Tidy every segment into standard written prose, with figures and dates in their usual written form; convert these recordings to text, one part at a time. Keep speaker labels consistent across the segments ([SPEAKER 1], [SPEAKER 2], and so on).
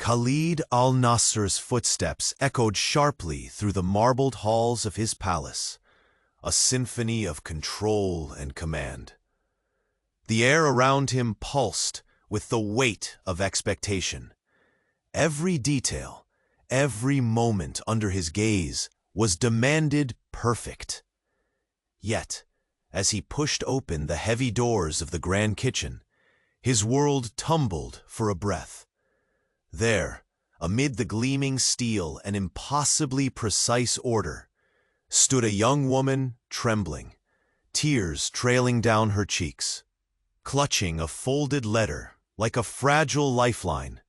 [SPEAKER 1] Khalid al-Nasr's footsteps echoed sharply through the marbled halls of his palace, a symphony of control and command. The air around him pulsed with the weight of expectation. Every detail, every moment under his gaze was demanded perfect. Yet, as he pushed open the heavy doors of the grand kitchen, his world tumbled for a breath. There, amid the gleaming steel and impossibly precise order, stood a young woman trembling, tears trailing down her cheeks. Clutching a folded letter like a fragile lifeline,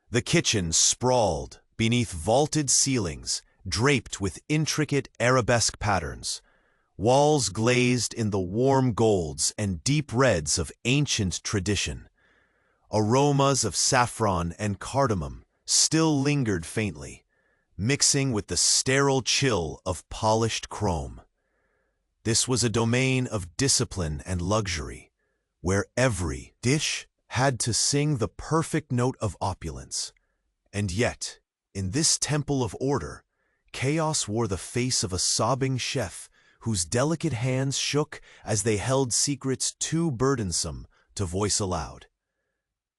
[SPEAKER 1] the kitchen sprawled beneath vaulted ceilings draped with intricate arabesque patterns, walls glazed in the warm golds and deep reds of ancient tradition. Aromas of saffron and cardamom still lingered faintly, mixing with the sterile chill of polished chrome. This was a domain of discipline and luxury, where every dish had to sing the perfect note of opulence. And yet, in this temple of order, chaos wore the face of a sobbing chef whose delicate hands shook as they held secrets too burdensome to voice aloud.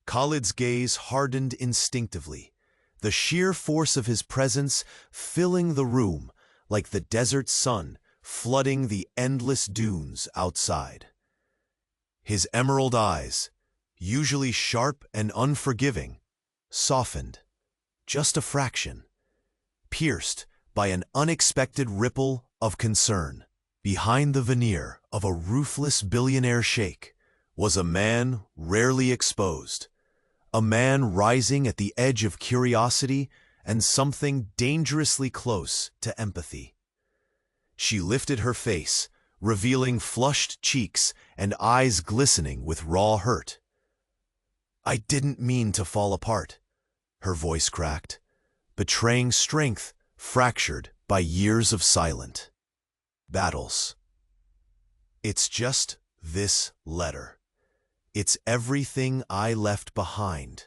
[SPEAKER 1] Khalid's gaze hardened instinctively, the sheer force of his presence filling the room like the desert sun flooding the endless dunes outside. His emerald eyes, usually sharp and unforgiving, softened, just a fraction, pierced by an unexpected ripple of concern. Behind the veneer of a ruthless billionaire sheikh was a man rarely exposed, a man rising at the edge of curiosity and something dangerously close to empathy. She lifted her face, revealing flushed cheeks and eyes glistening with raw hurt. "I didn't mean to fall apart," her voice cracked, betraying strength fractured by years of silent battles. "It's just this letter. It's everything I left behind.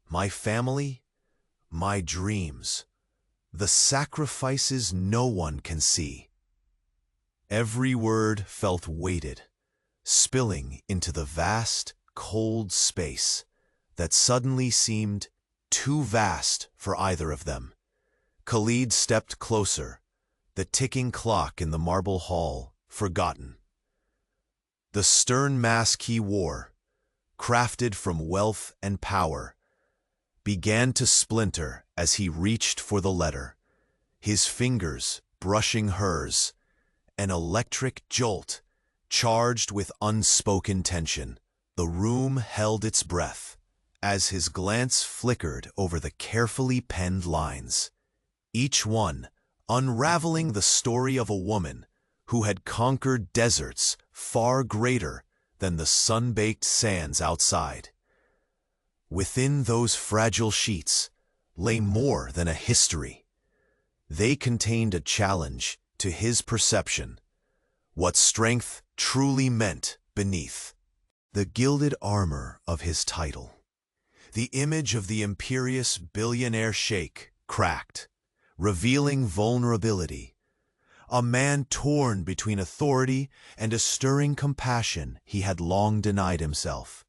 [SPEAKER 1] My family, my dreams, the sacrifices no one can see." Every word felt weighted, spilling into the vast, cold space that suddenly seemed too vast for either of them. Khalid stepped closer, the ticking clock in the marble hall forgotten. The stern mask he wore, crafted from wealth and power, began to splinter as he reached for the letter, his fingers brushing hers, an electric jolt charged with unspoken tension. The room held its breath as his glance flickered over the carefully penned lines, each one unraveling the story of a woman who had conquered deserts far greater than the sun-baked sands outside. Within those fragile sheets lay more than a history. They contained a challenge to his perception, what strength truly meant beneath the gilded armor of his title. The image of the imperious billionaire sheikh cracked, revealing vulnerability, a man torn between authority and a stirring compassion he had long denied himself.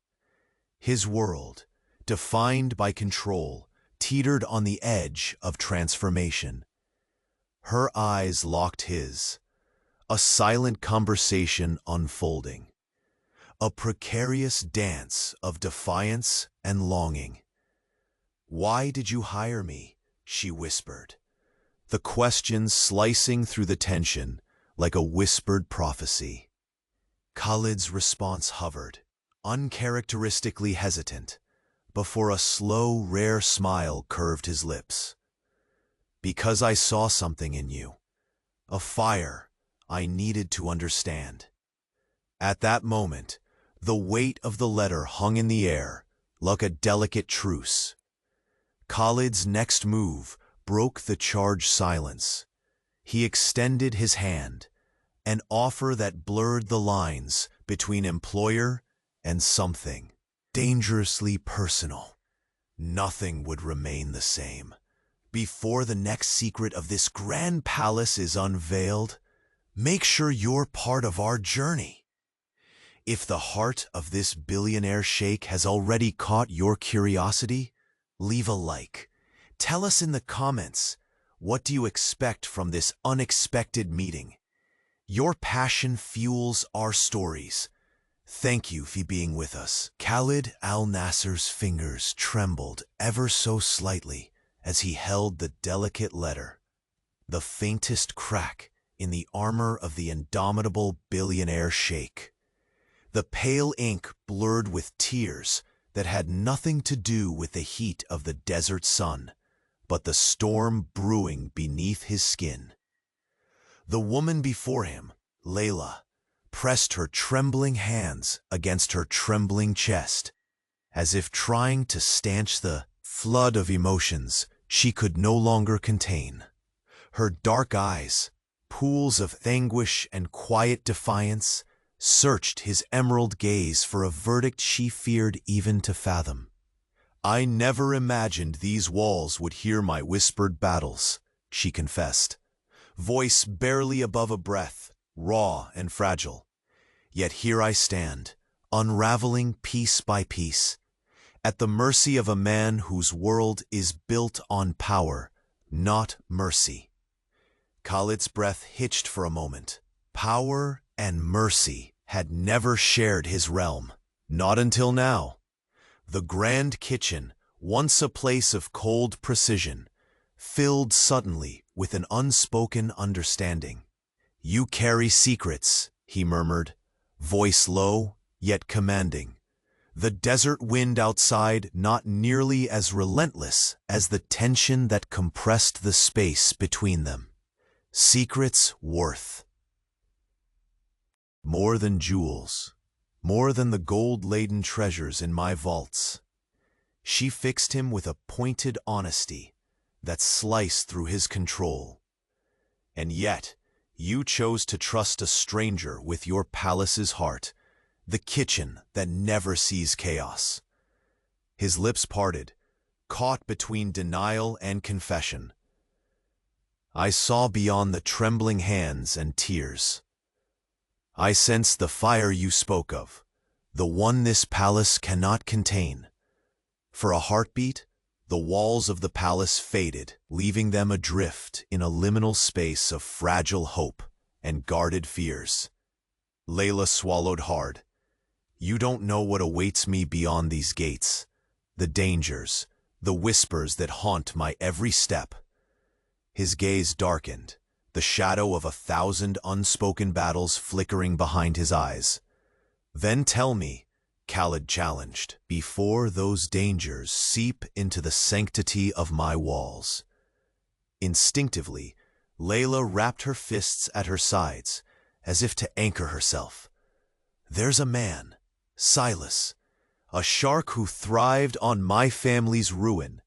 [SPEAKER 1] His world, defined by control, teetered on the edge of transformation. Her eyes locked his, a silent conversation unfolding, a precarious dance of defiance and longing. "Why did you hire me?" she whispered, the question slicing through the tension like a whispered prophecy. Khalid's response hovered, uncharacteristically hesitant, before a slow, rare smile curved his lips. "Because I saw something in you, a fire I needed to understand." At that moment, the weight of the letter hung in the air like a delicate truce. Khalid's next move broke the charged silence. He extended his hand, an offer that blurred the lines between employer and something dangerously personal. nothing would remain the same. Before the next secret of this grand palace is unveiled, make sure you're part of our journey. If the heart of this billionaire sheikh has already caught your curiosity, leave a like. Tell us in the comments, what do you expect from this unexpected meeting? Your passion fuels our stories. Thank you for being with us. Khalid al-Nasser's fingers trembled ever so slightly as he held the delicate letter. The faintest crack in the armor of the indomitable billionaire sheikh. The pale ink blurred with tears that had nothing to do with the heat of the desert sun, but the storm brewing beneath his skin. The woman before him, Layla, pressed her trembling hands against her trembling chest, as if trying to stanch the flood of emotions she could no longer contain. Her dark eyes, pools of anguish and quiet defiance, searched his emerald gaze for a verdict she feared even to fathom. I never imagined these walls would hear my whispered battles, she confessed, voice barely above a breath, raw and fragile. Yet here I stand, unraveling piece by piece, at the mercy of a man whose world is built on power, not mercy. Khalid's breath hitched for a moment. Power and mercy had never shared his realm, not until now. The grand kitchen, once a place of cold precision, filled suddenly with an unspoken understanding. You carry secrets, he murmured, voice low yet commanding. The desert wind outside not nearly as relentless as the tension that compressed the space between them. Secrets worth more than jewels, more than the gold-laden treasures in my vaults. She fixed him with a pointed honesty that sliced through his control. And yet, you chose to trust a stranger with your palace's heart, the kitchen that never sees chaos. His lips parted, caught between denial and confession. I saw beyond the trembling hands and tears. I sensed the fire you spoke of, the one this palace cannot contain. For a heartbeat, the walls of the palace faded, leaving them adrift in a liminal space of fragile hope and guarded fears. Layla swallowed hard. You don't know what awaits me beyond these gates, the dangers, the whispers that haunt my every step. His gaze darkened, the shadow of 1,000 unspoken battles flickering behind his eyes. Then tell me, Khalid challenged, before those dangers seep into the sanctity of my walls. Instinctively, Layla wrapped her fists at her sides, as if to anchor herself. There's a man, Silas, a shark who thrived on my family's ruin.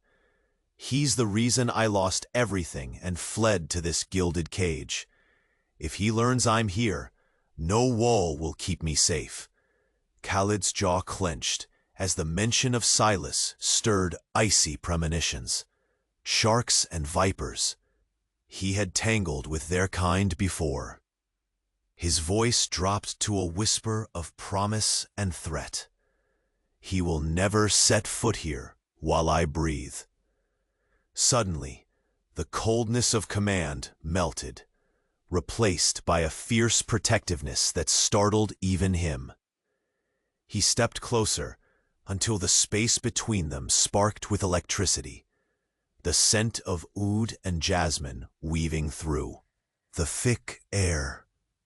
[SPEAKER 1] He's the reason I lost everything and fled to this gilded cage. If he learns I'm here, no wall will keep me safe. Khalid's jaw clenched as the mention of Silas stirred icy premonitions. Sharks and vipers. He had tangled with their kind before. His voice dropped to a whisper of promise and threat. He will never set foot here while I breathe. Suddenly, the coldness of command melted, replaced by a fierce protectiveness that startled even him. He stepped closer until the space between them sparked with electricity, the scent of oud and jasmine weaving through. The thick air.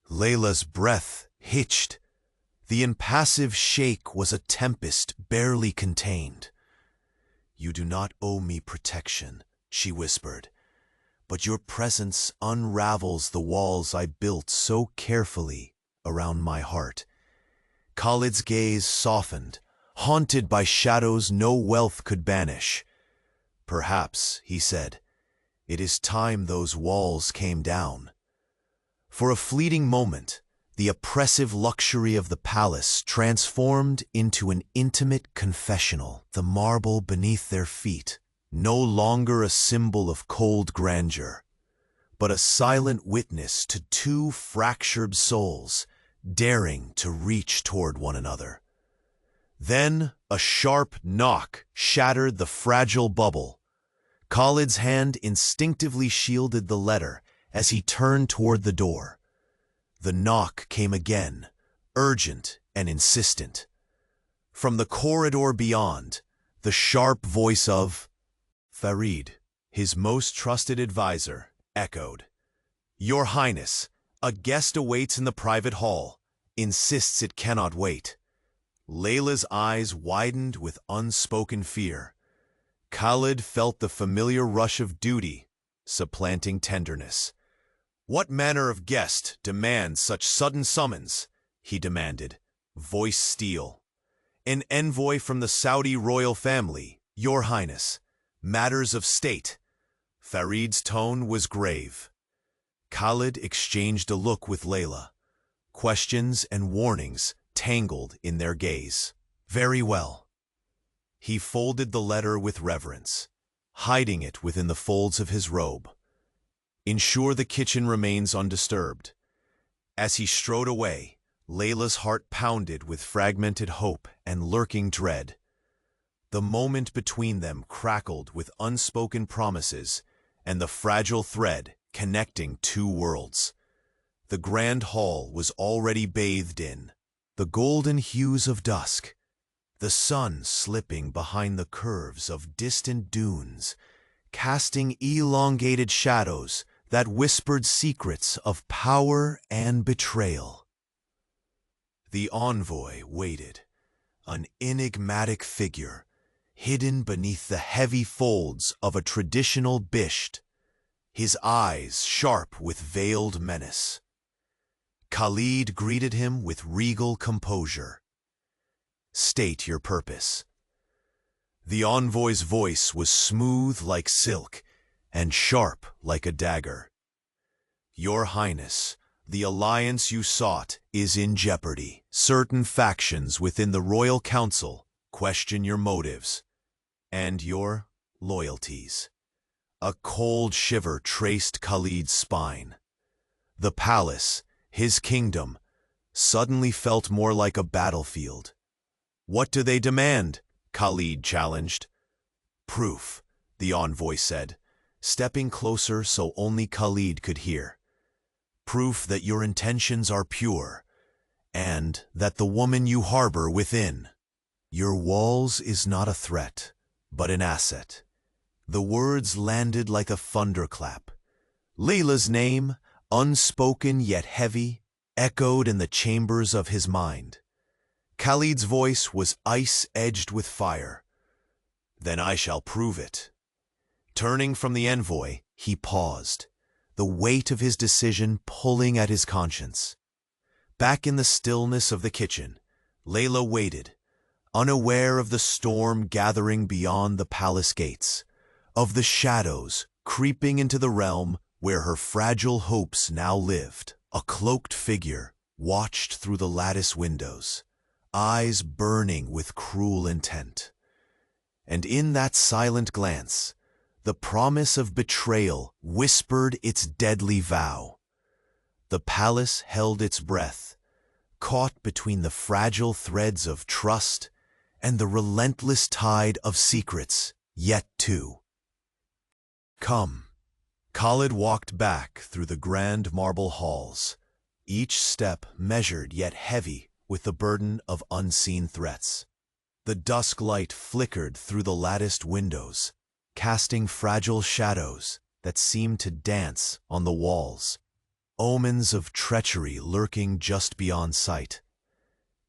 [SPEAKER 1] Layla's breath hitched. The impassive sheikh was a tempest barely contained. You do not owe me protection, she whispered, but your presence unravels the walls I built so carefully around my heart. Khalid's gaze softened, haunted by shadows no wealth could banish. Perhaps, he said, it is time those walls came down. For a fleeting moment, the oppressive luxury of the palace transformed into an intimate confessional, the marble beneath their feet, no longer a symbol of cold grandeur, but a silent witness to two fractured souls daring to reach toward one another. Then a sharp knock shattered the fragile bubble. Khalid's hand instinctively shielded the letter as he turned toward the door. The knock came again, urgent and insistent. From the corridor beyond, the sharp voice of Farid, his most trusted advisor, echoed. "Your Highness, a guest awaits in the private hall. Insists it cannot wait." Layla's eyes widened with unspoken fear. Khalid felt the familiar rush of duty, supplanting tenderness. "What manner of guest demands such sudden summons?" he demanded, voice steel. "An envoy from the Saudi royal family, Your Highness. Matters of state." Farid's tone was grave. Khalid exchanged a look with Layla. Questions and warnings tangled in their gaze. "Very well." He folded the letter with reverence, hiding it within the folds of his robe. "Ensure the kitchen remains undisturbed." As he strode away, Layla's heart pounded with fragmented hope and lurking dread. The moment between them crackled with unspoken promises and the fragile thread connecting two worlds. The grand hall was already bathed in the golden hues of dusk, the sun slipping behind the curves of distant dunes, casting elongated shadows that whispered secrets of power and betrayal. The envoy waited, an enigmatic figure, hidden beneath the heavy folds of a traditional bisht, his eyes sharp with veiled menace. Khalid greeted him with regal composure. "State your purpose." The envoy's voice was smooth like silk and sharp like a dagger. "Your Highness, the alliance you sought is in jeopardy. Certain factions within the royal council question your motives and your loyalties." A cold shiver traced Khalid's spine. The palace, his kingdom, suddenly felt more like a battlefield. "What do they demand?" Khalid challenged. "Proof," the envoy said, stepping closer so only Khalid could hear. "Proof that your intentions are pure, and that the woman you harbor within your walls is not a threat, but an asset." The words landed like a thunderclap. Layla's name, unspoken yet heavy, echoed in the chambers of his mind. Khalid's voice was ice-edged with fire. "Then I shall prove it." Turning from the envoy, he paused, the weight of his decision pulling at his conscience. Back in the stillness of the kitchen, Layla waited, unaware of the storm gathering beyond the palace gates, of the shadows creeping into the realm where her fragile hopes now lived. A cloaked figure watched through the lattice windows, eyes burning with cruel intent. And in that silent glance, the promise of betrayal whispered its deadly vow. The palace held its breath, caught between the fragile threads of trust and the relentless tide of secrets yet to come. Khalid walked back through the grand marble halls, each step measured yet heavy with the burden of unseen threats. The dusk light flickered through the latticed windows, casting fragile shadows that seemed to dance on the walls, omens of treachery lurking just beyond sight.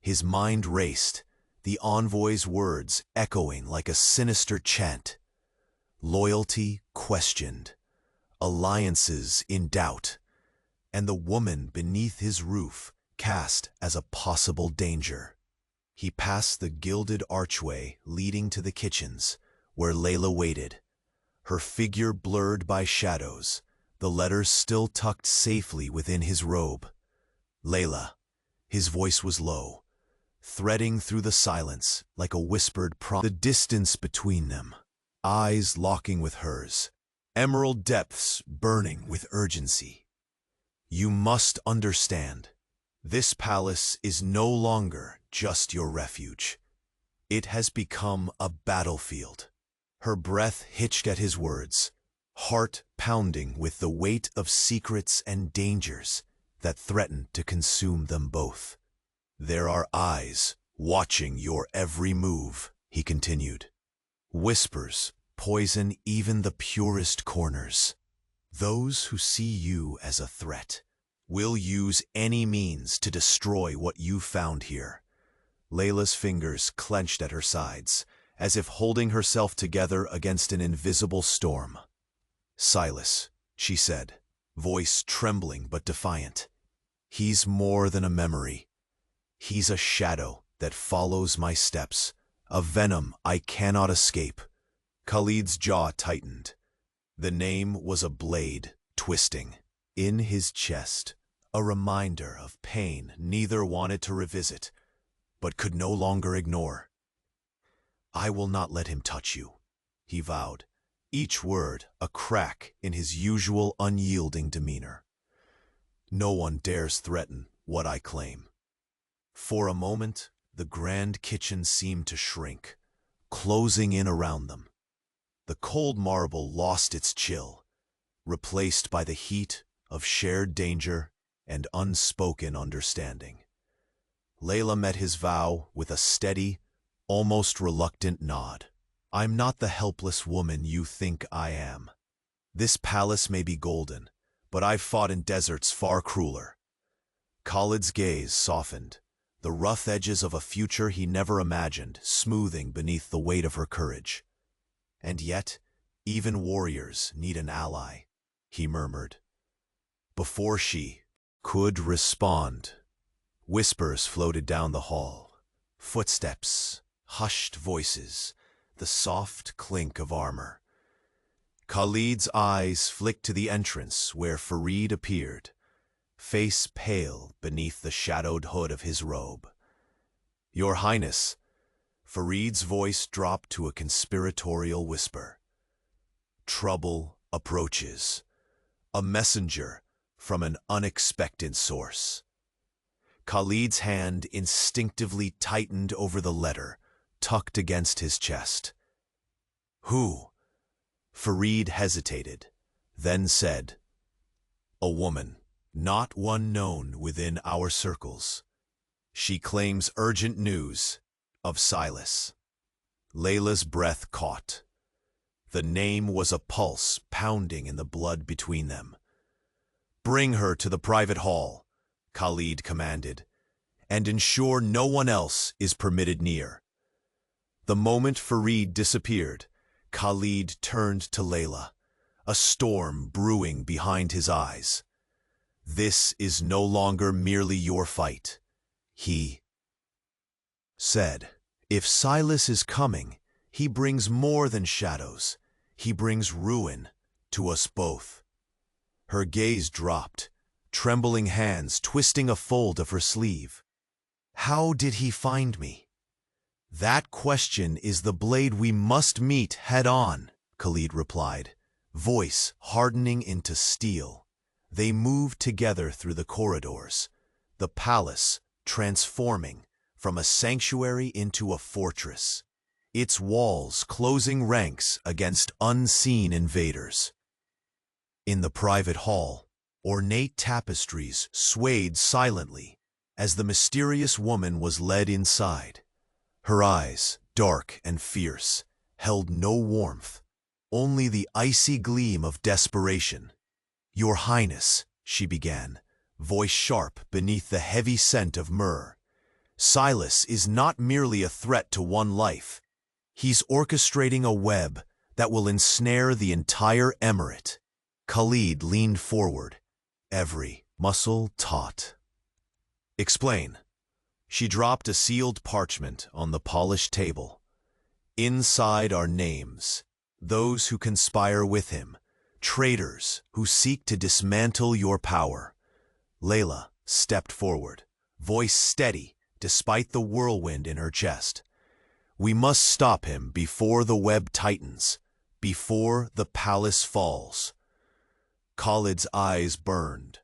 [SPEAKER 1] His mind raced, the envoy's words echoing like a sinister chant. Loyalty questioned, alliances in doubt, and the woman beneath his roof cast as a possible danger. He passed the gilded archway leading to the kitchens, where Layla waited, her figure blurred by shadows, the letters still tucked safely within his robe. "Layla, His voice was low, threading through the silence like a whispered promise. The distance between them, eyes locking with hers, emerald depths burning with urgency. You must understand, this palace is no longer just your refuge. It has become a battlefield. Her breath hitched at his words, heart pounding with the weight of secrets and dangers that threatened to consume them both. There are eyes watching your every move, he continued. Whispers poison even the purest corners. Those who see you as a threat will use any means to destroy what you found here. Layla's fingers clenched at her sides, as if holding herself together against an invisible storm. Silas, she said, voice trembling but defiant. He's more than a memory. He's a shadow that follows my steps, a venom I cannot escape. Khalid's jaw tightened. The name was a blade, twisting. In his chest, a reminder of pain neither wanted to revisit, but could no longer ignore. I will not let him touch you, he vowed, each word a crack in his usual unyielding demeanor. No one dares threaten what I claim. For a moment, the grand kitchen seemed to shrink, closing in around them. The cold marble lost its chill, replaced by the heat of shared danger and unspoken understanding. Layla met his vow with a steady, almost reluctant nod. I'm not the helpless woman you think I am. This palace may be golden, but I've fought in deserts far crueler. Khalid's gaze softened, the rough edges of a future he never imagined smoothing beneath the weight of her courage. And yet, even warriors need an ally, he murmured. Before she could respond, whispers floated down the hall. Footsteps, hushed voices, the soft clink of armor. Khalid's eyes flicked to the entrance where Farid appeared, face pale beneath the shadowed hood of his robe. Your Highness, Farid's voice dropped to a conspiratorial whisper. Trouble approaches. A messenger from an unexpected source. Khalid's hand instinctively tightened over the letter, tucked against his chest. Who? Farid hesitated, then said, A woman, not one known within our circles. She claims urgent news of Silas. Layla's breath caught. The name was a pulse pounding in the blood between them. Bring her to the private hall, Khalid commanded, and ensure no one else is permitted near. The moment Farid disappeared, Khalid turned to Layla, a storm brewing behind his eyes. This is no longer merely your fight, he said. If Silas is coming, he brings more than shadows. He brings ruin to us both. Her gaze dropped, trembling hands twisting a fold of her sleeve. How did he find me? That question is the blade we must meet head-on, Khalid replied, voice hardening into steel. They moved together through the corridors, the palace transforming from a sanctuary into a fortress, its walls closing ranks against unseen invaders. In the private hall, ornate tapestries swayed silently as the mysterious woman was led inside. Her eyes, dark and fierce, held no warmth, only the icy gleam of desperation. Your Highness, she began, voice sharp beneath the heavy scent of myrrh. Silas is not merely a threat to one life. He's orchestrating a web that will ensnare the entire emirate. Khalid leaned forward, every muscle taut. Explain. She dropped a sealed parchment on the polished table. Inside are names, those who conspire with him, traitors who seek to dismantle your power. Layla stepped forward, voice steady despite the whirlwind in her chest. "We must stop him before the web tightens, before the palace falls." Khalid's eyes burned,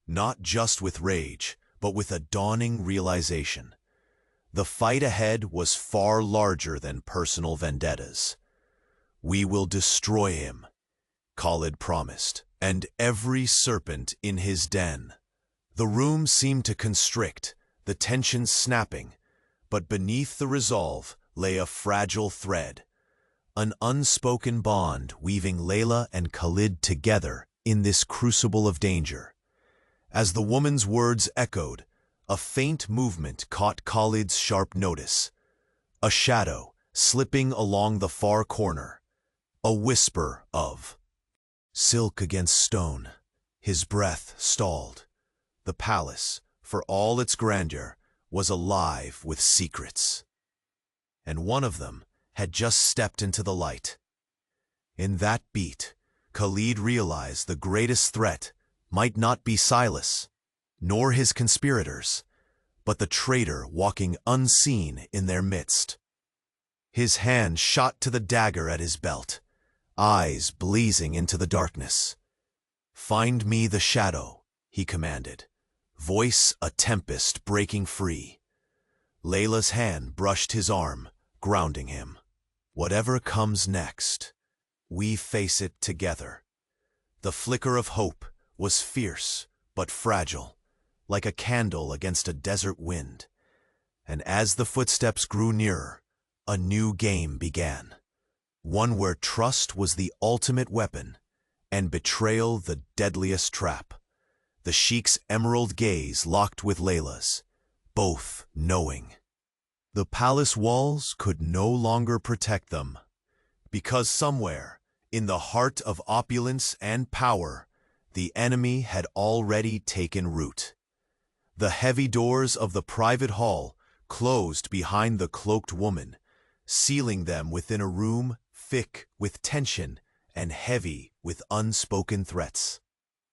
[SPEAKER 1] not just with rage, but with a dawning realization. The fight ahead was far larger than personal vendettas. "We will destroy him," Khalid promised, "and every serpent in his den." The room seemed to constrict, the tension snapping, but beneath the resolve lay a fragile thread, an unspoken bond weaving Layla and Khalid together in this crucible of danger. As the woman's words echoed, a faint movement caught Khalid's sharp notice. A shadow slipping along the far corner. A whisper of silk against stone. His breath stalled. The palace, for all its grandeur, was alive with secrets. And one of them had just stepped into the light. In that beat, Khalid realized the greatest threat might not be Silas, nor his conspirators, but the traitor walking unseen in their midst. His hand shot to the dagger at his belt, eyes blazing into the darkness. "Find me the shadow," he commanded, voice a tempest breaking free. Layla's hand brushed his arm, grounding him. "Whatever comes next, we face it together." The flicker of hope was fierce but fragile, like a candle against a desert wind. And as the footsteps grew nearer, a new game began. One where trust was the ultimate weapon, and betrayal the deadliest trap. The Sheikh's emerald gaze locked with Layla's, both knowing. The palace walls could no longer protect them, because somewhere, in the heart of opulence and power, the enemy had already taken root. The heavy doors of the private hall closed behind the cloaked woman, sealing them within a room thick with tension and heavy with unspoken threats.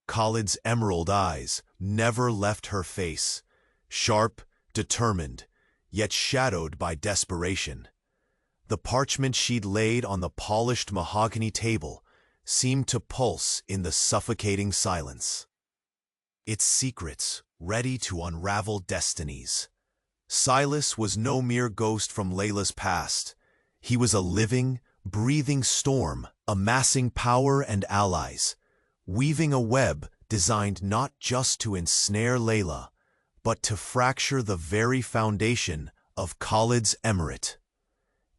[SPEAKER 1] Khalid's emerald eyes never left her face, sharp, determined, yet shadowed by desperation. The parchment sheet laid on the polished mahogany table seemed to pulse in the suffocating silence. Its secrets ready to unravel destinies. Silas was no mere ghost from Layla's past. He was a living, breathing storm, amassing power and allies, weaving a web designed not just to ensnare Layla, but to fracture the very foundation of Khalid's emirate.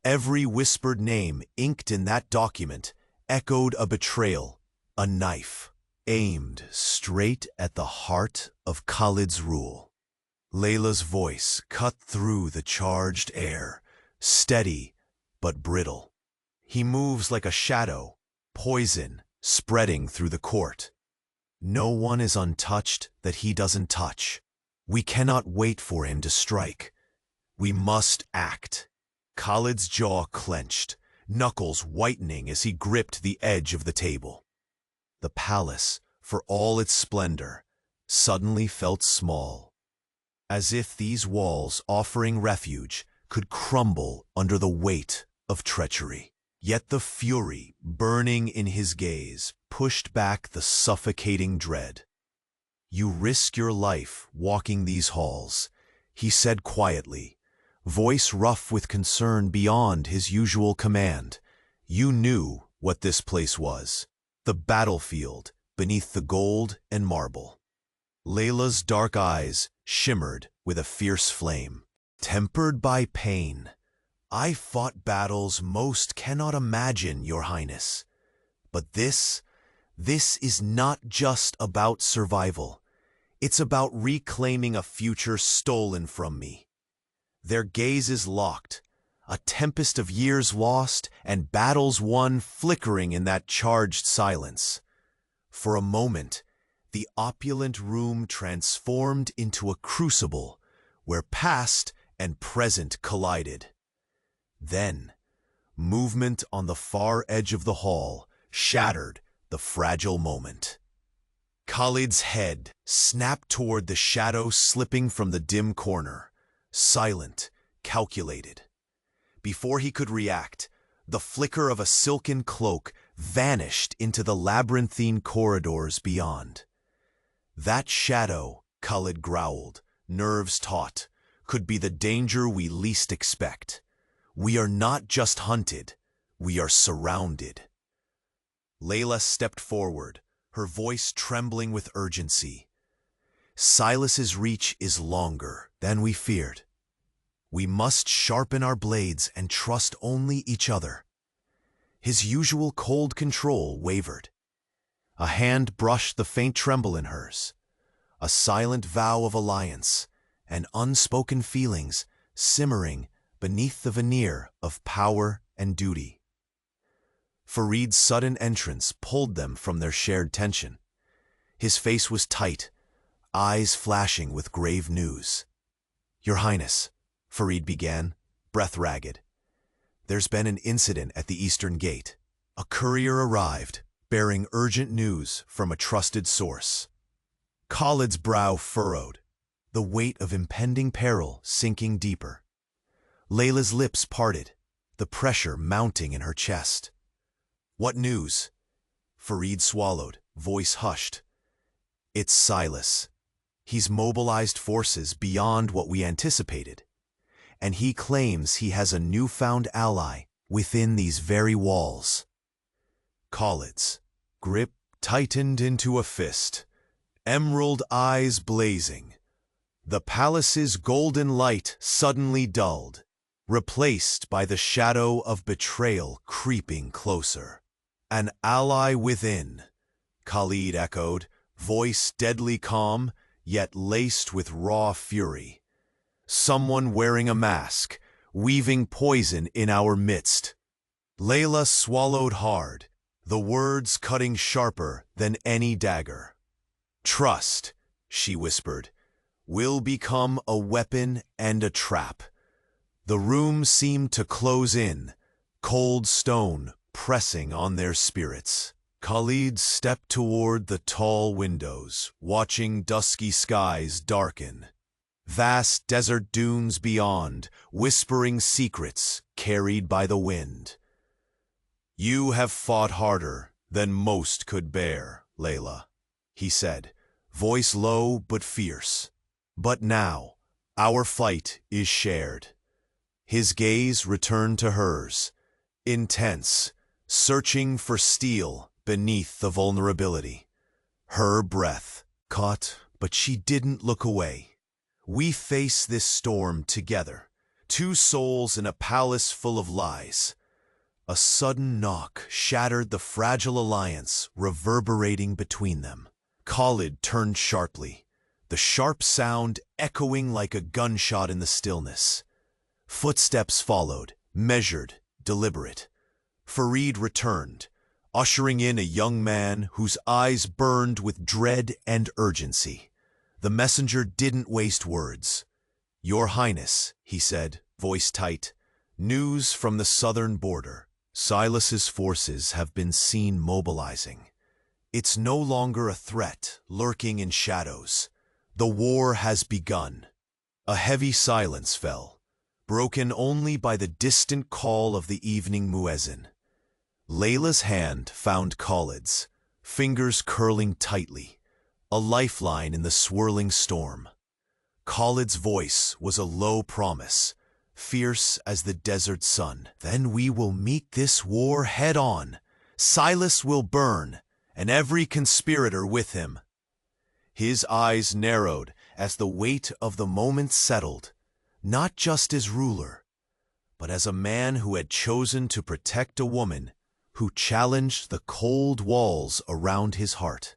[SPEAKER 1] Every whispered name inked in that document echoed a betrayal, a knife, aimed straight at the heart of Khalid's rule. Layla's voice cut through the charged air, steady but brittle. "He moves like a shadow, poison spreading through the court. No one is untouched that he doesn't touch. We cannot wait for him to strike. We must act." Khalid's jaw clenched, knuckles whitening as he gripped the edge of the table. The palace, for all its splendor, suddenly felt small, as if these walls offering refuge could crumble under the weight of treachery. Yet the fury burning in his gaze pushed back the suffocating dread. "You risk your life walking these halls," he said quietly, voice rough with concern beyond his usual command. "You knew what this place was, the battlefield beneath the gold and marble." Layla's dark eyes shimmered with a fierce flame. "Tempered by pain, I fought battles most cannot imagine, Your Highness. But this is not just about survival. It's about reclaiming a future stolen from me." Their gazes locked, a tempest of years lost and battles won flickering in that charged silence. For a moment, the opulent room transformed into a crucible where past and present collided. Then, movement on the far edge of the hall shattered the fragile moment. Khalid's head snapped toward the shadow slipping from the dim corner, silent, calculated. Before he could react, the flicker of a silken cloak vanished into the labyrinthine corridors beyond. That shadow, Khalid growled, nerves taut, could be the danger we least expect. We are not just hunted, we are surrounded. Layla stepped forward, her voice trembling with urgency. Silas's reach is longer than we feared. We must sharpen our blades and trust only each other. His usual cold control wavered. A hand brushed the faint tremble in hers. A silent vow of alliance, and unspoken feelings simmering beneath the veneer of power and duty. Farid's sudden entrance pulled them from their shared tension. His face was tight, eyes flashing with grave news. "Your Highness," Farid began, breath ragged. "There's been an incident at the Eastern Gate. A courier arrived, bearing urgent news from a trusted source." Khalid's brow furrowed, the weight of impending peril sinking deeper. Layla's lips parted, the pressure mounting in her chest. "What news?" Farid swallowed, voice hushed. "It's Silas. He's mobilized forces beyond what we anticipated, and he claims he has a newfound ally within these very walls." Khalid's grip tightened into a fist, emerald eyes blazing. The palace's golden light suddenly dulled, replaced by the shadow of betrayal creeping closer. "An ally within," Khalid echoed, voice deadly calm, yet laced with raw fury. "Someone wearing a mask, weaving poison in our midst." Layla swallowed hard, the words cutting sharper than any dagger. "Trust," she whispered, "will become a weapon and a trap." The room seemed to close in, cold stone pressing on their spirits. Khalid stepped toward the tall windows, watching dusky skies darken. Vast desert dunes beyond, whispering secrets carried by the wind. "You have fought harder than most could bear, Layla," he said, voice low but fierce. "But now, our fight is shared." His gaze returned to hers, intense, searching for steel beneath the vulnerability. Her breath caught, but she didn't look away. "We face this storm together, two souls in a palace full of lies." A sudden knock shattered the fragile alliance reverberating between them. Khalid turned sharply, the sharp sound echoing like a gunshot in the stillness. Footsteps followed, measured, deliberate. Farid returned, ushering in a young man whose eyes burned with dread and urgency. The messenger didn't waste words. "Your Highness," he said, voice tight, "news from the southern border. Silas's forces have been seen mobilizing. It's no longer a threat lurking in shadows. The war has begun." A heavy silence fell, broken only by the distant call of the evening muezzin. Layla's hand found Khalid's, fingers curling tightly, a lifeline in the swirling storm. Khalid's voice was a low promise, fierce as the desert sun. "Then we will meet this war head-on. Silas will burn, and every conspirator with him." His eyes narrowed as the weight of the moment settled, not just as ruler, but as a man who had chosen to protect a woman who challenged the cold walls around his heart.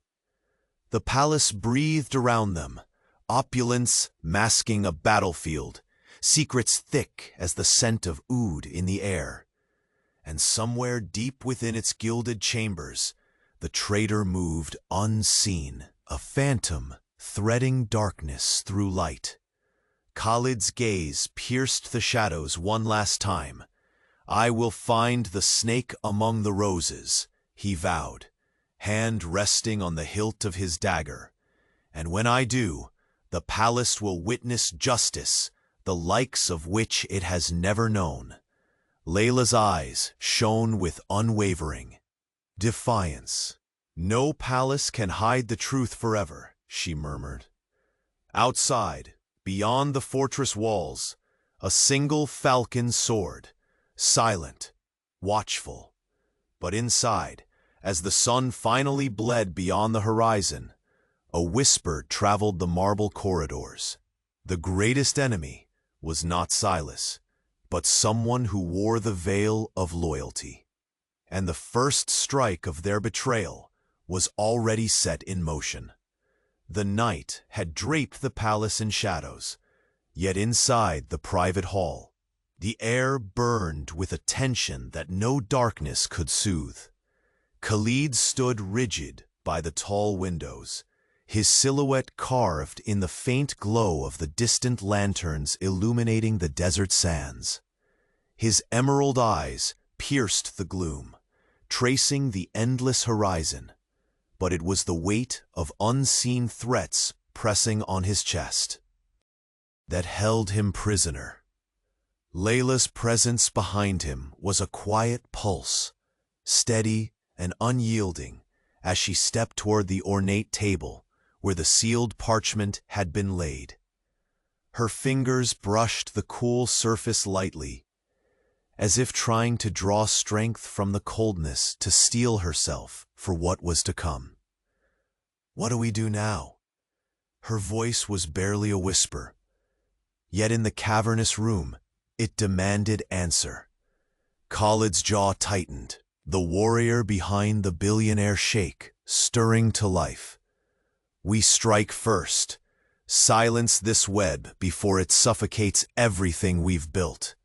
[SPEAKER 1] The palace breathed around them, opulence masking a battlefield, secrets thick as the scent of oud in the air. And somewhere deep within its gilded chambers, the traitor moved unseen, a phantom threading darkness through light. Khalid's gaze pierced the shadows one last time. "I will find the snake among the roses," he vowed, hand resting on the hilt of his dagger. And when I do, the palace will witness justice, the likes of which it has never known. Layla's eyes shone with unwavering defiance. No palace can hide the truth forever, she murmured. Outside, beyond the fortress walls, a single falcon soared, silent, watchful. But inside, as the sun finally bled beyond the horizon, a whisper traveled the marble corridors. The greatest enemy was not Silas, but someone who wore the veil of loyalty. And the first strike of their betrayal was already set in motion. The night had draped the palace in shadows, yet inside the private hall, the air burned with a tension that no darkness could soothe. Khalid stood rigid by the tall windows, his silhouette carved in the faint glow of the distant lanterns illuminating the desert sands. His emerald eyes pierced the gloom, tracing the endless horizon, but it was the weight of unseen threats pressing on his chest that held him prisoner. Layla's presence behind him was a quiet pulse, steady and unyielding as she stepped toward the ornate table where the sealed parchment had been laid. Her fingers brushed the cool surface lightly, as if trying to draw strength from the coldness to steel herself for what was to come. "What do we do now?" Her voice was barely a whisper, yet in the cavernous room it demanded answer. Khalid's jaw tightened, the warrior behind the Billionaire Sheikh stirring to life. "We strike first. Silence this web before it suffocates everything we've built."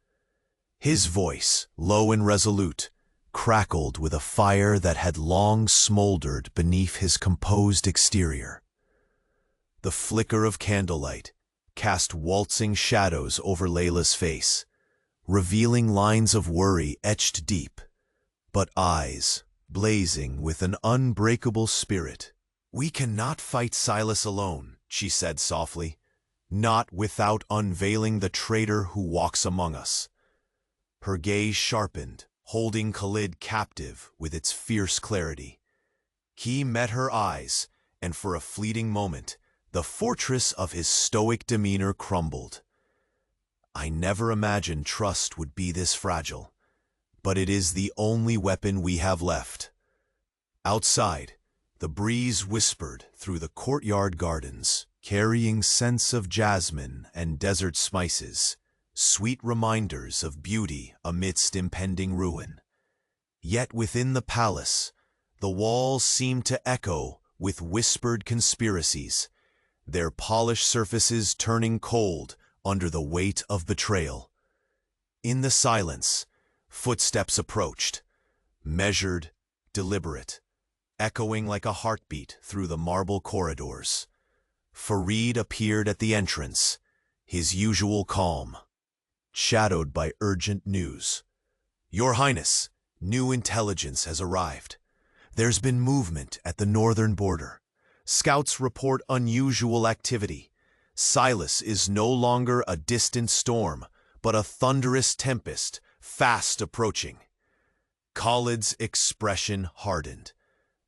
[SPEAKER 1] His voice, low and resolute, crackled with a fire that had long smoldered beneath his composed exterior. The flicker of candlelight cast waltzing shadows over Layla's face, revealing lines of worry etched deep, but eyes blazing with an unbreakable spirit. "We cannot fight Silas alone," she said softly, "not without unveiling the traitor who walks among us." Her gaze sharpened, holding Khalid captive with its fierce clarity. He met her eyes, and for a fleeting moment, the fortress of his stoic demeanor crumbled. "I never imagined trust would be this fragile, but it is the only weapon we have left." Outside, the breeze whispered through the courtyard gardens, carrying scents of jasmine and desert spices, sweet reminders of beauty amidst impending ruin. Yet within the palace, the walls seemed to echo with whispered conspiracies, their polished surfaces turning cold under the weight of betrayal. In the silence, footsteps approached, measured, deliberate, echoing like a heartbeat through the marble corridors. Farid appeared at the entrance, his usual calm, shadowed by urgent news. "Your Highness, new intelligence has arrived. There's been movement at the northern border. Scouts report unusual activity. Silas is no longer a distant storm, but a thunderous tempest, fast approaching." Khalid's expression hardened.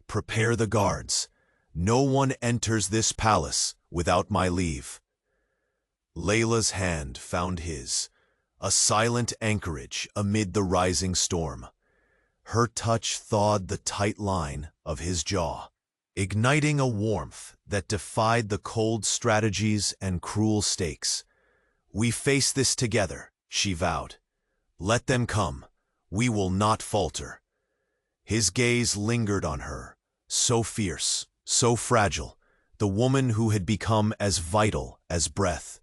[SPEAKER 1] "Prepare the guards. No one enters this palace without my leave." Layla's hand found his, a silent anchorage amid the rising storm. Her touch thawed the tight line of his jaw, igniting a warmth that defied the cold strategies and cruel stakes. "We face this together," she vowed. "Let them come. We will not falter." His gaze lingered on her, so fierce, so fragile, the woman who had become as vital as breath.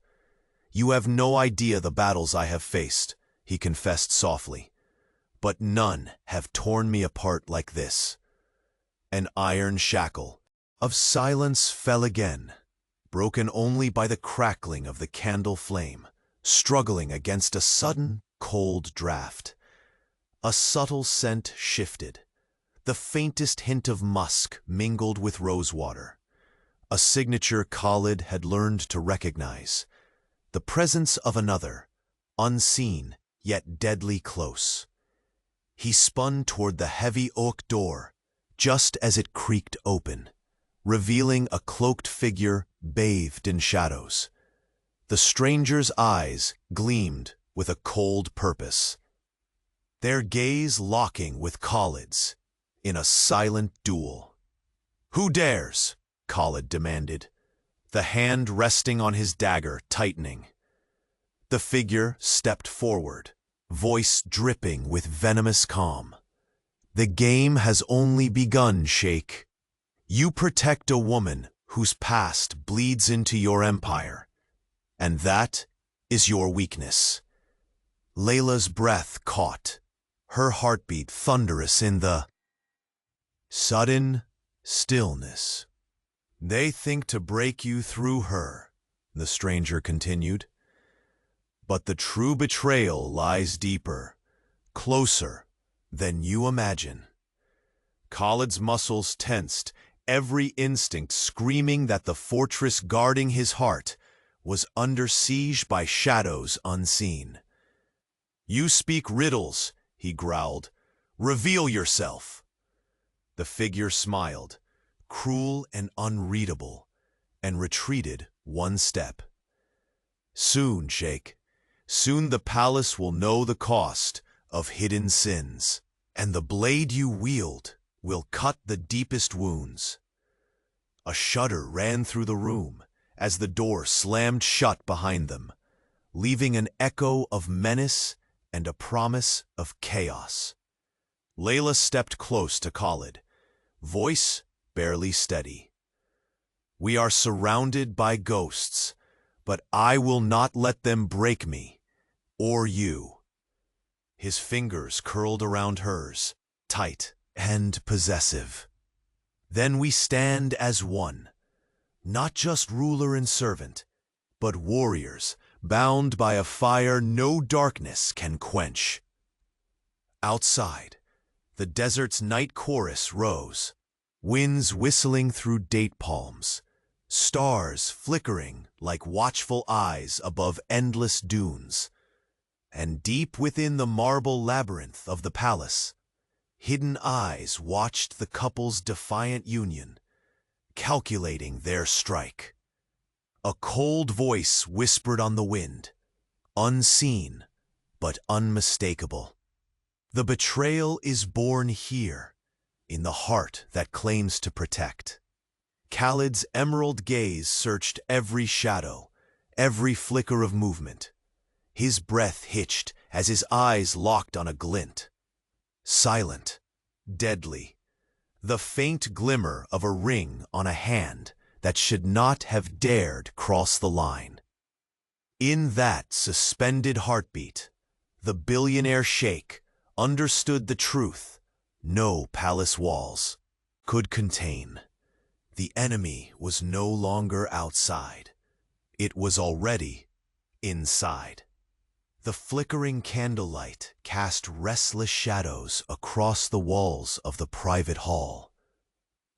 [SPEAKER 1] "You have no idea the battles I have faced," he confessed softly, "but none have torn me apart like this." An iron shackle of silence fell again, broken only by the crackling of the candle flame, struggling against a sudden, cold draft. A subtle scent shifted, the faintest hint of musk mingled with rosewater, a signature Khalid had learned to recognize, the presence of another, unseen yet deadly close. He spun toward the heavy oak door, just as it creaked open, revealing a cloaked figure bathed in shadows. The stranger's eyes gleamed with a cold purpose, their gaze locking with Khalid's in a silent duel. "Who dares?" Khalid demanded, the hand resting on his dagger tightening. The figure stepped forward, voice dripping with venomous calm. "The game has only begun, Sheikh. You protect a woman whose past bleeds into your empire, and that is your weakness." Layla's breath caught, her heartbeat thunderous in the sudden stillness. "They think to break you through her," the stranger continued. "But the true betrayal lies deeper, closer than you imagine." Khalid's muscles tensed, every instinct screaming that the fortress guarding his heart was under siege by shadows unseen. "You speak riddles," he growled. "Reveal yourself." The figure smiled, cruel and unreadable, and retreated one step. "Soon, Sheikh, soon the palace will know the cost of hidden sins, and the blade you wield will cut the deepest wounds." A shudder ran through the room as the door slammed shut behind them, leaving an echo of menace and a promise of chaos. Layla stepped close to Khalid, voice barely steady. "We are surrounded by ghosts, but I will not let them break me, or you." His fingers curled around hers, tight and possessive. "Then we stand as one, not just ruler and servant, but warriors bound by a fire no darkness can quench." Outside, the desert's night chorus rose, winds whistling through date palms, stars flickering like watchful eyes above endless dunes. And deep within the marble labyrinth of the palace, hidden eyes watched the couple's defiant union, calculating their strike. A cold voice whispered on the wind, unseen but unmistakable. "The betrayal is born here, in the heart that claims to protect." Khalid's emerald gaze searched every shadow, every flicker of movement. His breath hitched as his eyes locked on a glint. Silent, deadly, the faint glimmer of a ring on a hand that should not have dared cross the line. In that suspended heartbeat, the billionaire Sheikh understood the truth no palace walls could contain. The enemy was no longer outside. It was already inside. The flickering candlelight cast restless shadows across the walls of the private hall,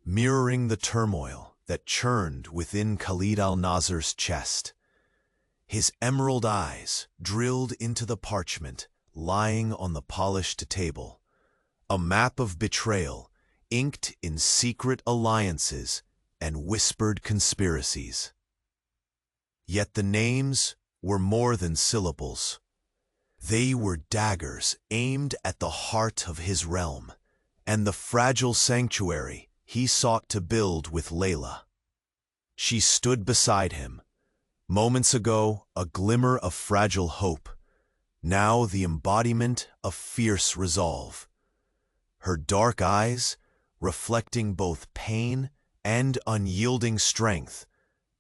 [SPEAKER 1] mirroring the turmoil that churned within Khalid al-Nasr's chest. His emerald eyes drilled into the parchment lying on the polished table, a map of betrayal inked in secret alliances and whispered conspiracies. Yet the names were more than syllables. They were daggers aimed at the heart of his realm and the fragile sanctuary he sought to build with Layla. She stood beside him, moments ago a glimmer of fragile hope, now the embodiment of fierce resolve. Her dark eyes, reflecting both pain and unyielding strength,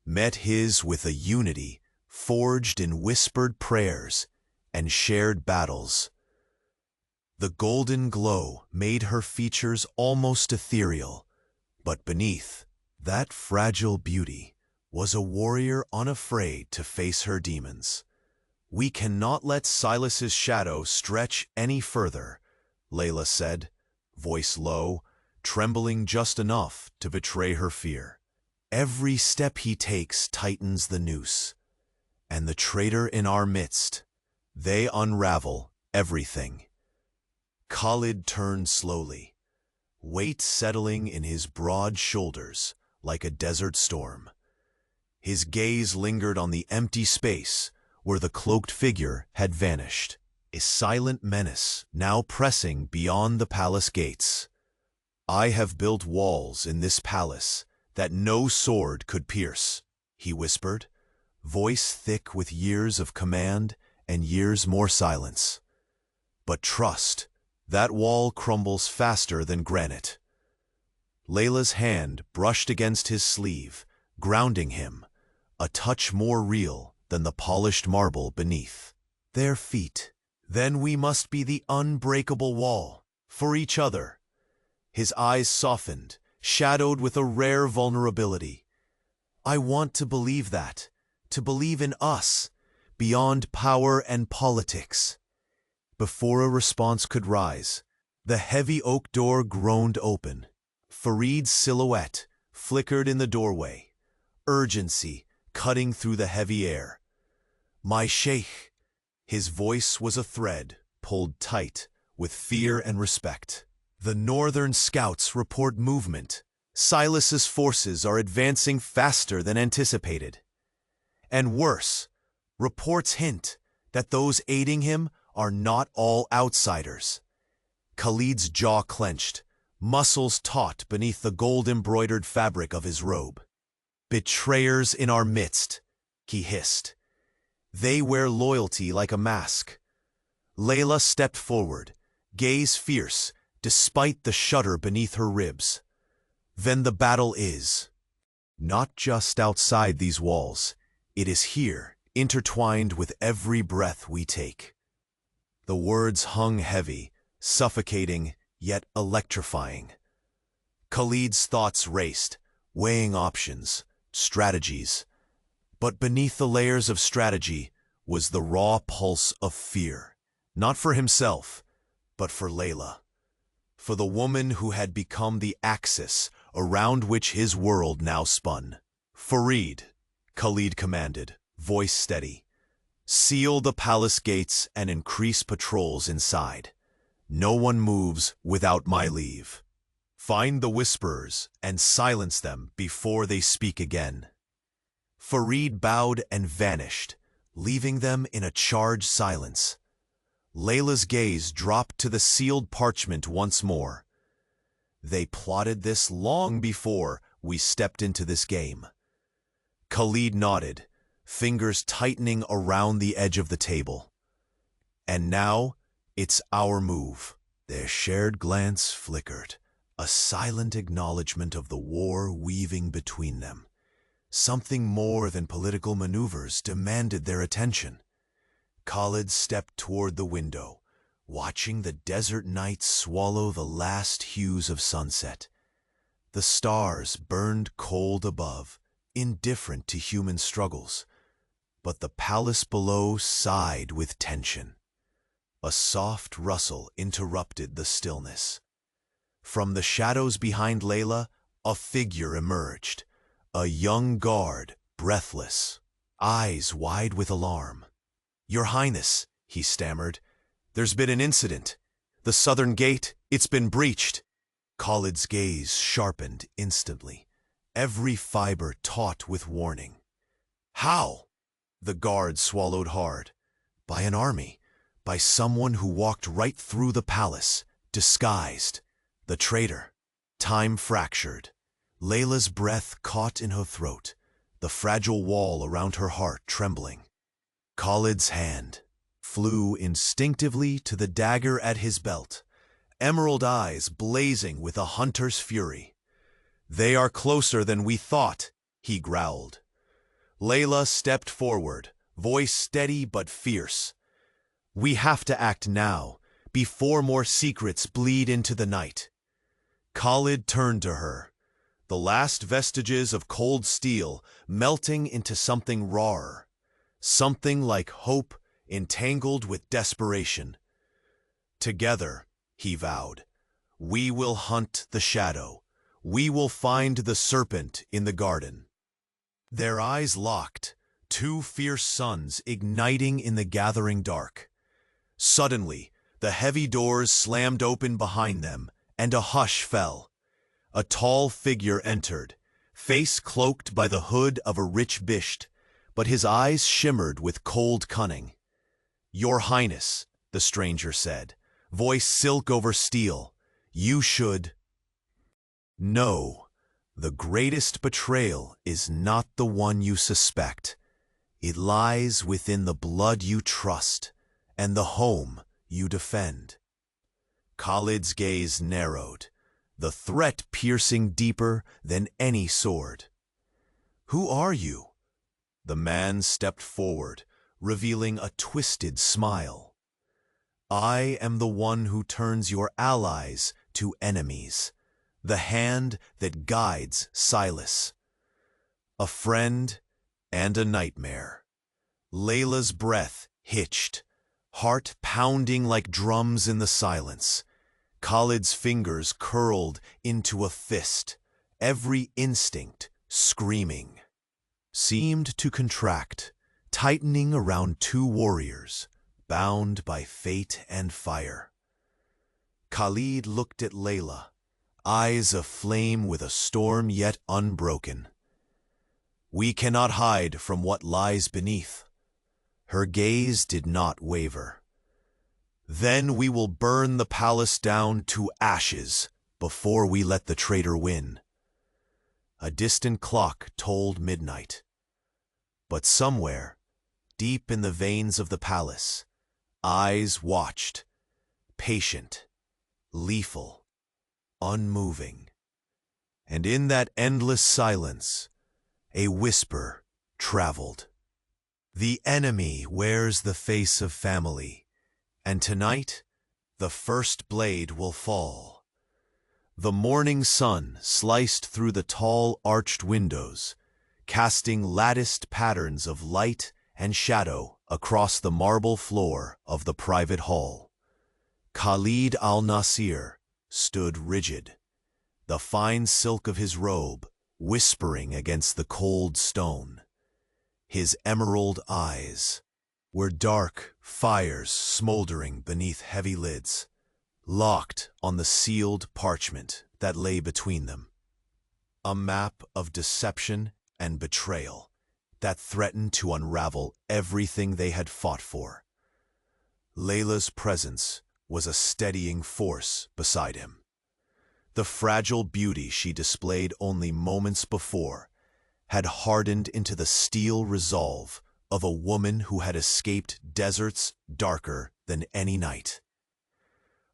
[SPEAKER 1] met his with a unity forged in whispered prayers and shared battles. The golden glow made her features almost ethereal, but beneath that fragile beauty was a warrior unafraid to face her demons. "We cannot let Silas's shadow stretch any further," Layla said, voice low, trembling just enough to betray her fear. Every step he takes tightens the noose, and the traitor in our midst, they unravel everything. Khalid turned slowly, weight settling in his broad shoulders like a desert storm. His gaze lingered on the empty space where the cloaked figure had vanished, a silent menace now pressing beyond the palace gates. "I have built walls in this palace that no sword could pierce," he whispered, voice thick with years of command and years more silence. "But trust, that wall crumbles faster than granite." Layla's hand brushed against his sleeve, grounding him, a touch more real than the polished marble beneath. "Their feet. Then we must be the unbreakable wall, for each other." His eyes softened, shadowed with a rare vulnerability. "I want to believe that, to believe in us, beyond power and politics." Before a response could rise, the heavy oak door groaned open. Farid's silhouette flickered in the doorway, urgency cutting through the heavy air. "My sheikh." His voice was a thread, pulled tight with fear and respect. "The northern scouts report movement. Silas's forces are advancing faster than anticipated. And worse, reports hint that those aiding him are not all outsiders." Khalid's jaw clenched, muscles taut beneath the gold-embroidered fabric of his robe. "Betrayers in our midst," he hissed. "They wear loyalty like a mask." Layla stepped forward, gaze fierce, despite the shudder beneath her ribs. "Then the battle is not just outside these walls. It is here, intertwined with every breath we take." The words hung heavy, suffocating, yet electrifying. Khalid's thoughts raced, weighing options, strategies. But beneath the layers of strategy was the raw pulse of fear, not for himself, but for Layla, for the woman who had become the axis around which his world now spun. "Farid," Khalid commanded, voice steady, "seal the palace gates and increase patrols inside. No one moves without my leave. Find the whisperers and silence them before they speak again." Farid bowed and vanished, leaving them in a charged silence. Layla's gaze dropped to the sealed parchment once more. "They plotted this long before we stepped into this game." Khalid nodded, fingers tightening around the edge of the table. "And now, it's our move." Their shared glance flickered, a silent acknowledgement of the war weaving between them. Something more than political maneuvers demanded their attention. Khalid stepped toward the window, watching the desert night swallow the last hues of sunset. The stars burned cold above, indifferent to human struggles, but the palace below sighed with tension. A soft rustle interrupted the stillness. From the shadows behind Layla, a figure emerged, a young guard, breathless, eyes wide with alarm. "Your Highness," he stammered, "there's been an incident. The southern gate, it's been breached." Khalid's gaze sharpened instantly, every fiber taut with warning. "How?" The guard swallowed hard. "By an army, by someone who walked right through the palace, disguised. The traitor." Time fractured. Layla's breath caught in her throat, the fragile wall around her heart trembling. Khalid's hand flew instinctively to the dagger at his belt, emerald eyes blazing with a hunter's fury. "They are closer than we thought," he growled. Layla stepped forward, voice steady but fierce. "We have to act now, before more secrets bleed into the night." Khalid turned to her, the last vestiges of cold steel melting into something rawer, something like hope entangled with desperation. "Together," he vowed, We will hunt the shadow. We will find the serpent in the garden. Their eyes locked, two fierce suns igniting in the gathering dark. Suddenly, the heavy doors slammed open behind them, and a hush fell. A tall figure entered, face cloaked by the hood of a rich bisht, but his eyes shimmered with cold cunning. "Your Highness," the stranger said, voice silk over steel, "you should know. The greatest betrayal is not the one you suspect. It lies within the blood you trust and the home you defend." Khalid's gaze narrowed, the threat piercing deeper than any sword. "Who are you?" The man stepped forward, revealing a twisted smile. "I am the one who turns your allies to enemies, the hand that guides Silas. A friend and a nightmare." Layla's breath hitched, heart pounding like drums in the silence. Khalid's fingers curled into a fist, every instinct screaming. Seemed to contract, tightening around two warriors, bound by fate and fire. Khalid looked at Layla, eyes aflame with a storm yet unbroken. "We cannot hide from what lies beneath." Her gaze did not waver. "Then we will burn the palace down to ashes before we let the traitor win." A distant clock told midnight. But somewhere, deep in the veins of the palace, eyes watched, patient, lethal, unmoving. And in that endless silence, a whisper traveled. "The enemy wears the face of family, and tonight the first blade will fall." The morning sun sliced through the tall arched windows, casting latticed patterns of light and shadow across the marble floor of the private hall. Khalid al-Nasir stood rigid, the fine silk of his robe whispering against the cold stone. His emerald eyes were dark fires smoldering beneath heavy lids, locked on the sealed parchment that lay between them. A map of deception and betrayal that threatened to unravel everything they had fought for. Layla's presence was a steadying force beside him. The fragile beauty she displayed only moments before had hardened into the steel resolve of a woman who had escaped deserts darker than any night.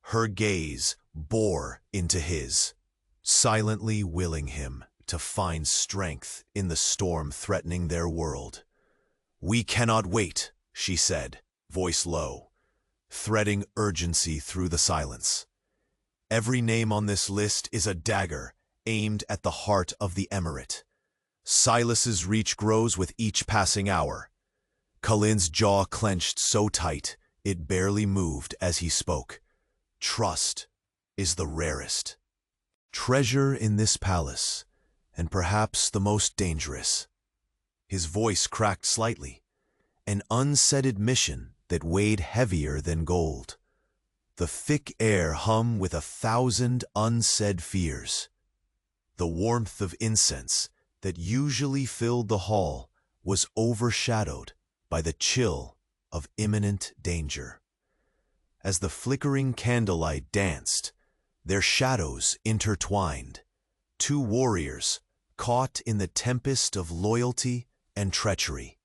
[SPEAKER 1] Her gaze bore into his, silently willing him to find strength in the storm threatening their world. "We cannot wait," she said, voice low, threading urgency through the silence. "Every name on this list is a dagger aimed at the heart of the emirate. Silas's reach grows with each passing hour." Khalid's jaw clenched so tight it barely moved as he spoke. "Trust is the rarest treasure in this palace, and perhaps the most dangerous." His voice cracked slightly, an unsaid admission that weighed heavier than gold. The thick air hummed with 1,000 unsaid fears. The warmth of incense that usually filled the hall was overshadowed by the chill of imminent danger. As the flickering candlelight danced, their shadows intertwined, two warriors caught in the tempest of loyalty and treachery.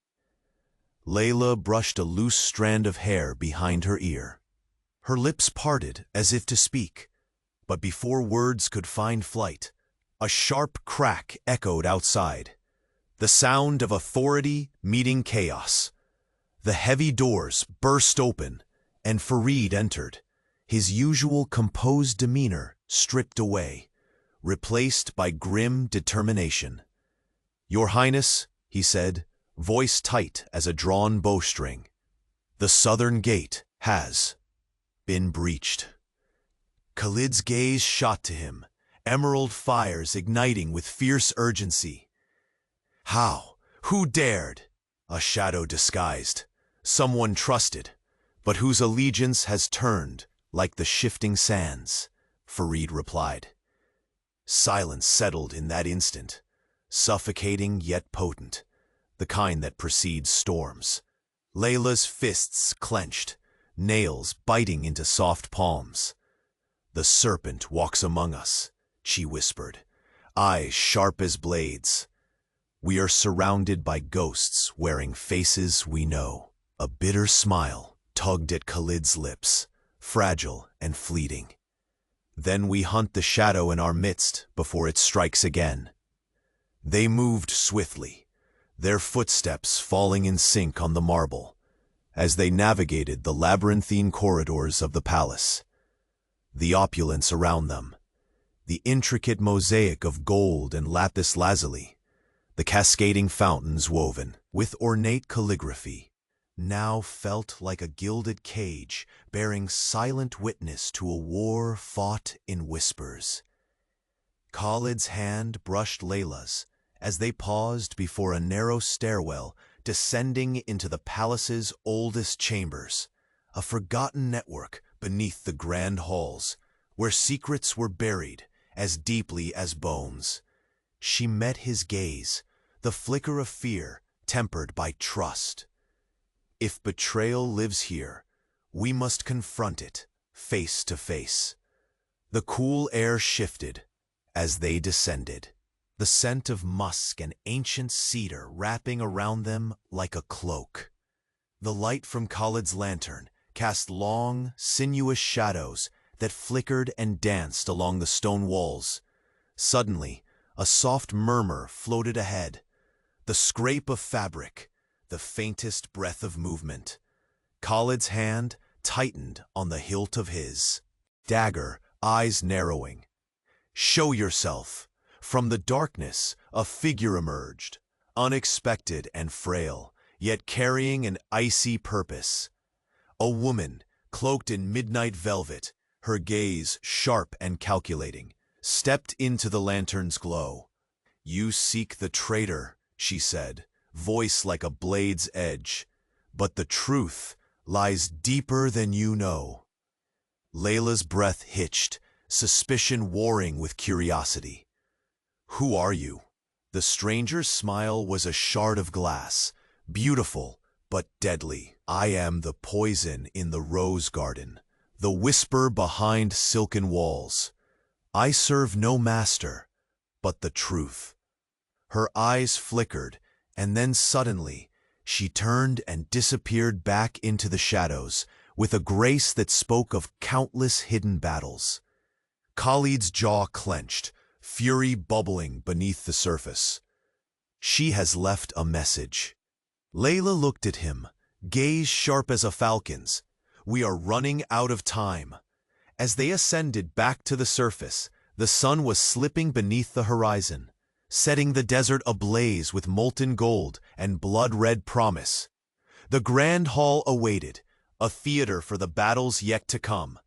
[SPEAKER 1] Layla brushed a loose strand of hair behind her ear. Her lips parted as if to speak, but before words could find flight, a sharp crack echoed outside, the sound of authority meeting chaos. The heavy doors burst open, and Farid entered, his usual composed demeanor stripped away, replaced by grim determination. "Your Highness," he said, voice tight as a drawn bowstring, "the southern gate has been breached." Khalid's gaze shot to him, emerald fires igniting with fierce urgency. How? Who dared? A shadow disguised, someone trusted, but whose allegiance has turned like the shifting sands, Farid replied. Silence settled in that instant, suffocating yet potent, the kind that precedes storms. Layla's fists clenched, nails biting into soft palms. The serpent walks among us, she whispered, eyes sharp as blades. We are surrounded by ghosts wearing faces we know. A bitter smile tugged at Khalid's lips, fragile and fleeting. Then we hunt the shadow in our midst before it strikes again. They moved swiftly, their footsteps falling in sync on the marble, as they navigated the labyrinthine corridors of the palace. The opulence around them, the intricate mosaic of gold and lapis lazuli, the cascading fountains woven with ornate calligraphy, now felt like a gilded cage bearing silent witness to a war fought in whispers. Khalid's hand brushed Layla's as they paused before a narrow stairwell descending into the palace's oldest chambers, a forgotten network beneath the grand halls, where secrets were buried as deeply as bones. She met his gaze, the flicker of fear tempered by trust. If betrayal lives here, we must confront it, face to face. The cool air shifted as they descended, the scent of musk and ancient cedar wrapping around them like a cloak. The light from Khalid's lantern cast long, sinuous shadows that flickered and danced along the stone walls. Suddenly, a soft murmur floated ahead, the scrape of fabric, the faintest breath of movement. Khalid's hand tightened on the hilt of his dagger, eyes narrowing. Show yourself. From the darkness, a figure emerged, unexpected and frail, yet carrying an icy purpose. A woman, cloaked in midnight velvet, her gaze sharp and calculating, stepped into the lantern's glow. You seek the traitor, she said, voice like a blade's edge, but the truth lies deeper than you know. Layla's breath hitched, suspicion warring with curiosity. Who are you? The stranger's smile was a shard of glass, beautiful but deadly. I am the poison in the rose garden, the whisper behind silken walls. I serve no master, but the truth. Her eyes flickered, and then suddenly, she turned and disappeared back into the shadows with a grace that spoke of countless hidden battles. Khalid's jaw clenched, fury bubbling beneath the surface. She has left a message. Layla looked at him, gaze sharp as a falcon's. We are running out of time. As they ascended back to the surface, the sun was slipping beneath the horizon, setting the desert ablaze with molten gold and blood-red promise. The grand hall awaited, a theater for the battles yet to come.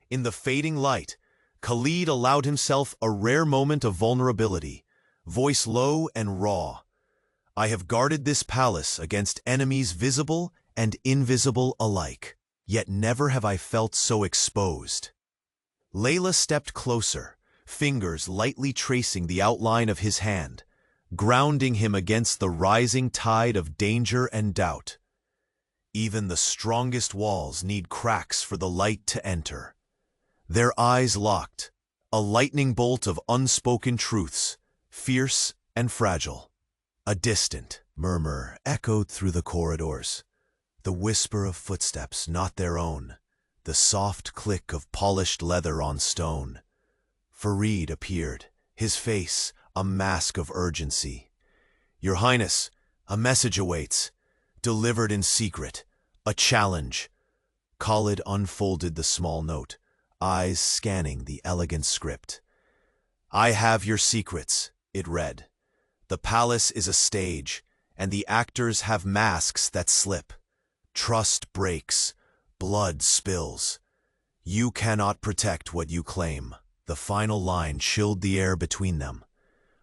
[SPEAKER 1] In the fading light, Khalid allowed himself a rare moment of vulnerability, voice low and raw. I have guarded this palace against enemies visible and invisible alike, yet never have I felt so exposed. Layla stepped closer, fingers lightly tracing the outline of his hand, grounding him against the rising tide of danger and doubt. Even the strongest walls need cracks for the light to enter. Their eyes locked, a lightning bolt of unspoken truths, fierce and fragile. A distant murmur echoed through the corridors, the whisper of footsteps not their own, the soft click of polished leather on stone. Farid appeared, his face a mask of urgency. Your Highness, a message awaits, delivered in secret, a challenge. Khalid unfolded the small note, eyes scanning the elegant script. I have your secrets, it read. The palace is a stage, and the actors have masks that slip. Trust breaks, blood spills. You cannot protect what you claim. The final line chilled the air between them.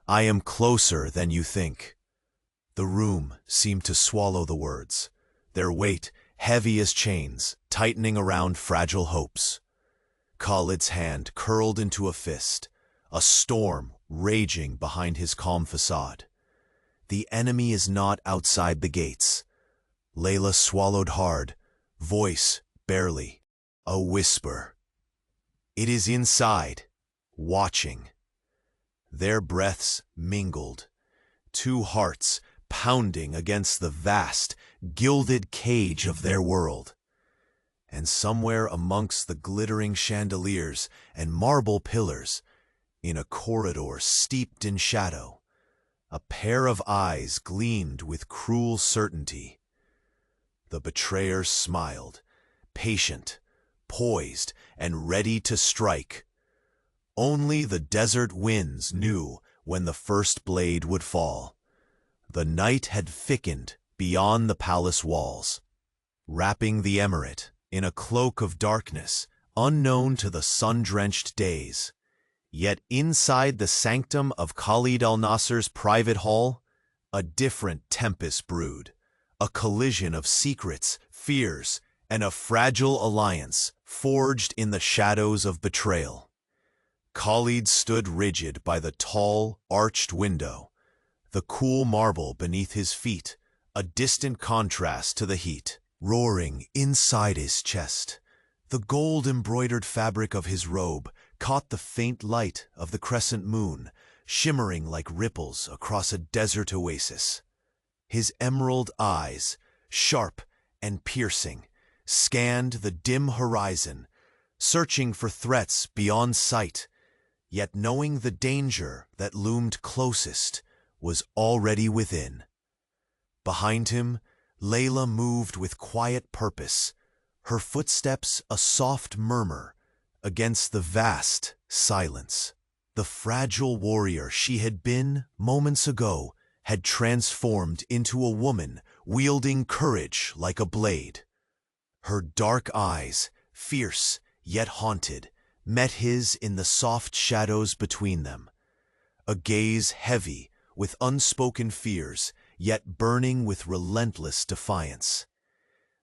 [SPEAKER 1] I am closer than you think. The room seemed to swallow the words, their weight heavy as chains, tightening around fragile hopes. Khalid's hand curled into a fist, a storm raging behind his calm facade. The enemy is not outside the gates. Layla swallowed hard, voice barely, a whisper. It is inside, watching. Their breaths mingled, two hearts pounding against the vast, gilded cage of their world. And somewhere amongst the glittering chandeliers and marble pillars, in a corridor steeped in shadow, a pair of eyes gleamed with cruel certainty. The betrayer smiled, patient, poised, and ready to strike. Only the desert winds knew when the first blade would fall. The night had thickened beyond the palace walls, wrapping the emirate in a cloak of darkness unknown to the sun-drenched days. Yet inside the sanctum of Khalid al-Nasr's private hall, a different tempest brewed, a collision of secrets, fears, and a fragile alliance forged in the shadows of betrayal. Khalid stood rigid by the tall, arched window, the cool marble beneath his feet, a distant contrast to the heat. Roaring inside his chest, the gold-embroidered fabric of his robe caught the faint light of the crescent moon, shimmering like ripples across a desert oasis. His emerald eyes, sharp and piercing, scanned the dim horizon, searching for threats beyond sight, yet knowing the danger that loomed closest was already within. Behind him, Layla moved with quiet purpose, her footsteps a soft murmur against the vast silence. The fragile warrior she had been moments ago had transformed into a woman wielding courage like a blade. Her dark eyes, fierce yet haunted, met his in the soft shadows between them, a gaze heavy with unspoken fears, yet burning with relentless defiance.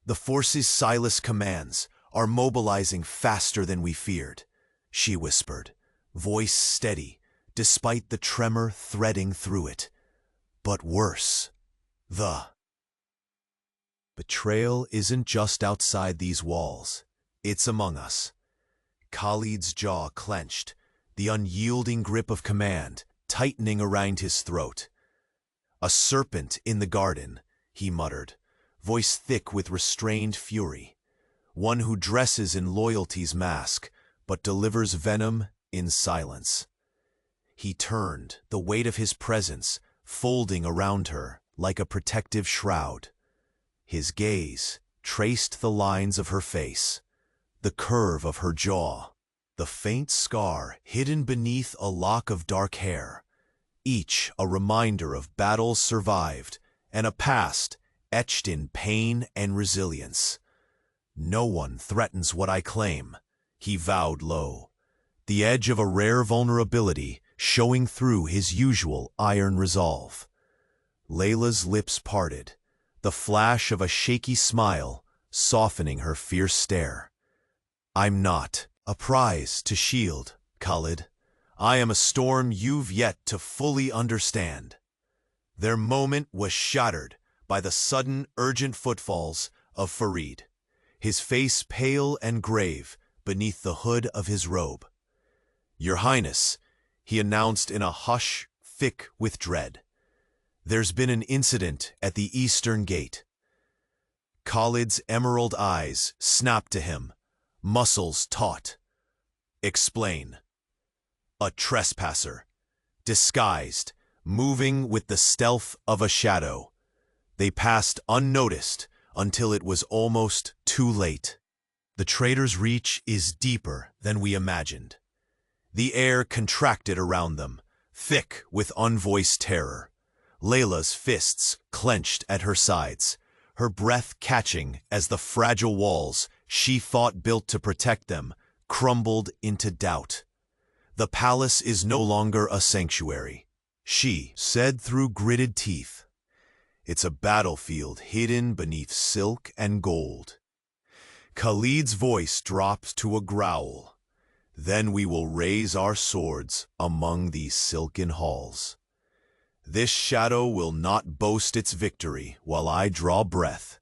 [SPEAKER 1] The forces Silas commands are mobilizing faster than we feared, she whispered, voice steady, despite the tremor threading through it. But worse, the betrayal isn't just outside these walls, it's among us. Khalid's jaw clenched, the unyielding grip of command tightening around his throat. A serpent in the garden, he muttered, voice thick with restrained fury. One who dresses in loyalty's mask, but delivers venom in silence. He turned, the weight of his presence folding around her like a protective shroud. His gaze traced the lines of her face, the curve of her jaw, the faint scar hidden beneath a lock of dark hair, each a reminder of battles survived and a past etched in pain and resilience. No one threatens what I claim, he vowed low, the edge of a rare vulnerability showing through his usual iron resolve. Layla's lips parted, the flash of a shaky smile softening her fierce stare. I'm not a prize to shield, Khalid. I am a storm you've yet to fully understand. Their moment was shattered by the sudden, urgent footfalls of Farid, his face pale and grave beneath the hood of his robe. Your Highness, he announced in a hush thick with dread. There's been an incident at the eastern gate. Khalid's emerald eyes snapped to him, muscles taut. Explain. A trespasser, disguised, moving with the stealth of a shadow. They passed unnoticed until it was almost too late. The traitor's reach is deeper than we imagined. The air contracted around them, thick with unvoiced terror. Layla's fists clenched at her sides, her breath catching as the fragile walls she thought built to protect them crumbled into doubt. The palace is no longer a sanctuary, she said through gritted teeth. It's a battlefield hidden beneath silk and gold. Khalid's voice dropped to a growl. Then we will raise our swords among these silken halls. This shadow will not boast its victory while I draw breath.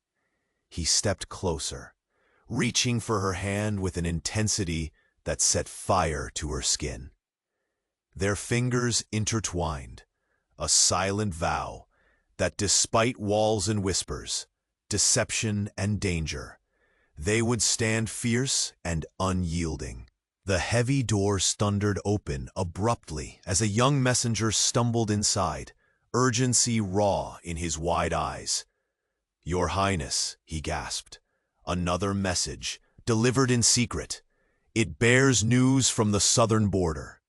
[SPEAKER 1] He stepped closer, reaching for her hand with an intensity that set fire to her skin. Their fingers intertwined, a silent vow that despite walls and whispers, deception and danger, they would stand fierce and unyielding. The heavy doors thundered open abruptly as a young messenger stumbled inside, urgency raw in his wide eyes. "Your Highness," he gasped, "another message, delivered in secret. It bears news from the southern border."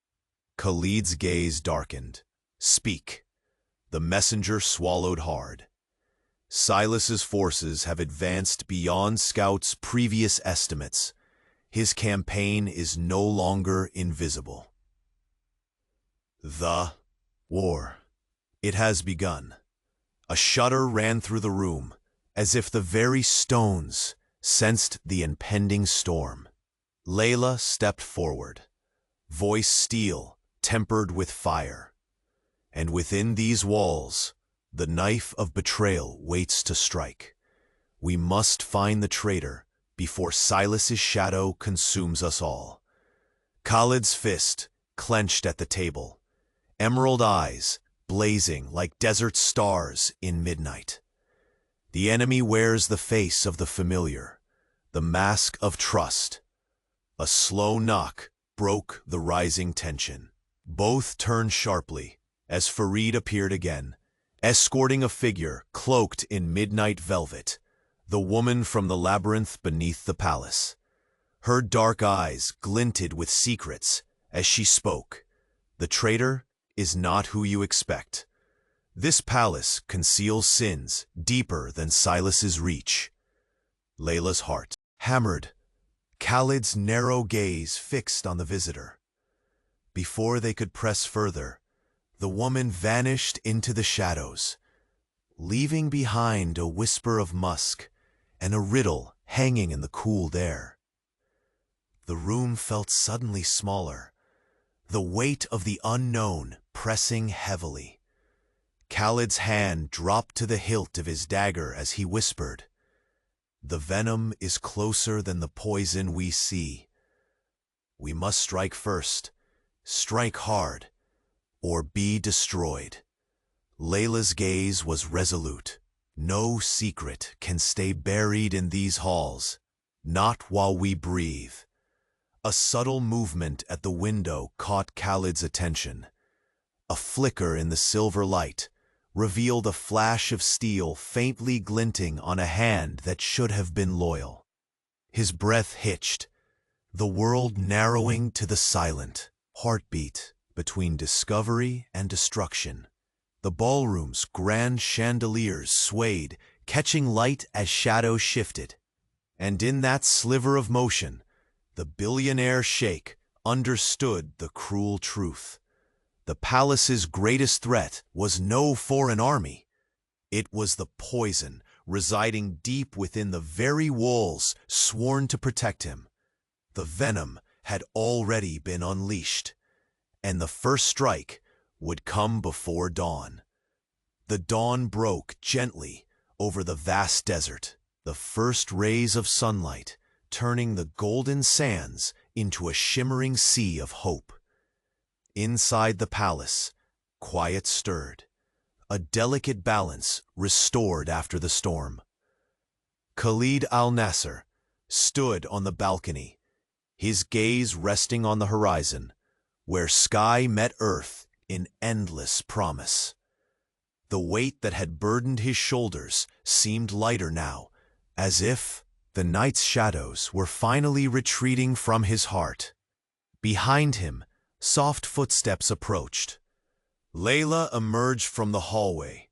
[SPEAKER 1] Khalid's gaze darkened. "Speak." The messenger swallowed hard. "Silas's forces have advanced beyond scouts' previous estimates. His campaign is no longer invisible. The war. It has begun." A shudder ran through the room, as if the very stones sensed the impending storm. Layla stepped forward, voice steel tempered with fire. "And within these walls, the knife of betrayal waits to strike. We must find the traitor before Silas's shadow consumes us all." Khalid's fist clenched at the table, emerald eyes blazing like desert stars in midnight. The enemy wears the face of the familiar, the mask of trust. A slow knock broke the rising tension. Both turned sharply as Farid appeared again, escorting a figure cloaked in midnight velvet, the woman from the labyrinth beneath the palace. Her dark eyes glinted with secrets as she spoke. "The traitor is not who you expect. This palace conceals sins deeper than Silas's reach." Layla's heart hammered, Khalid's narrow gaze fixed on the visitor. Before they could press further, the woman vanished into the shadows, leaving behind a whisper of musk and a riddle hanging in the cooled air. The room felt suddenly smaller, the weight of the unknown pressing heavily. Khalid's hand dropped to the hilt of his dagger as he whispered, "The venom is closer than the poison we see. We must strike first, strike hard, or be destroyed." Layla's gaze was resolute. "No secret can stay buried in these halls, not while we breathe." A subtle movement at the window caught Khalid's attention. A flicker in the silver light revealed a flash of steel faintly glinting on a hand that should have been loyal. His breath hitched, the world narrowing to the silent heartbeat between discovery and destruction. The ballroom's grand chandeliers swayed, catching light as shadows shifted. And in that sliver of motion, the billionaire Sheikh understood the cruel truth. The palace's greatest threat was no foreign army. It was the poison residing deep within the very walls sworn to protect him. The venom had already been unleashed, and the first strike would come before dawn. The dawn broke gently over the vast desert, the first rays of sunlight turning the golden sands into a shimmering sea of hope. Inside the palace, quiet stirred, a delicate balance restored after the storm. Khalid al-Nasser stood on the balcony, his gaze resting on the horizon, where sky met earth in endless promise. The weight that had burdened his shoulders seemed lighter now, as if the night's shadows were finally retreating from his heart. Behind him, soft footsteps approached. Layla emerged from the hallway,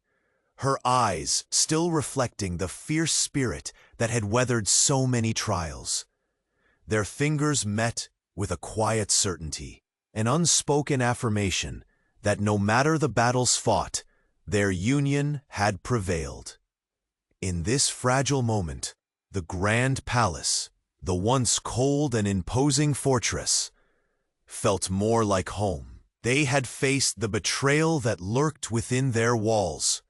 [SPEAKER 1] her eyes still reflecting the fierce spirit that had weathered so many trials. Their fingers met with a quiet certainty, an unspoken affirmation that no matter the battles fought, their union had prevailed. In this fragile moment, the grand palace, the once cold and imposing fortress, felt more like home. They had faced the betrayal that lurked within their walls.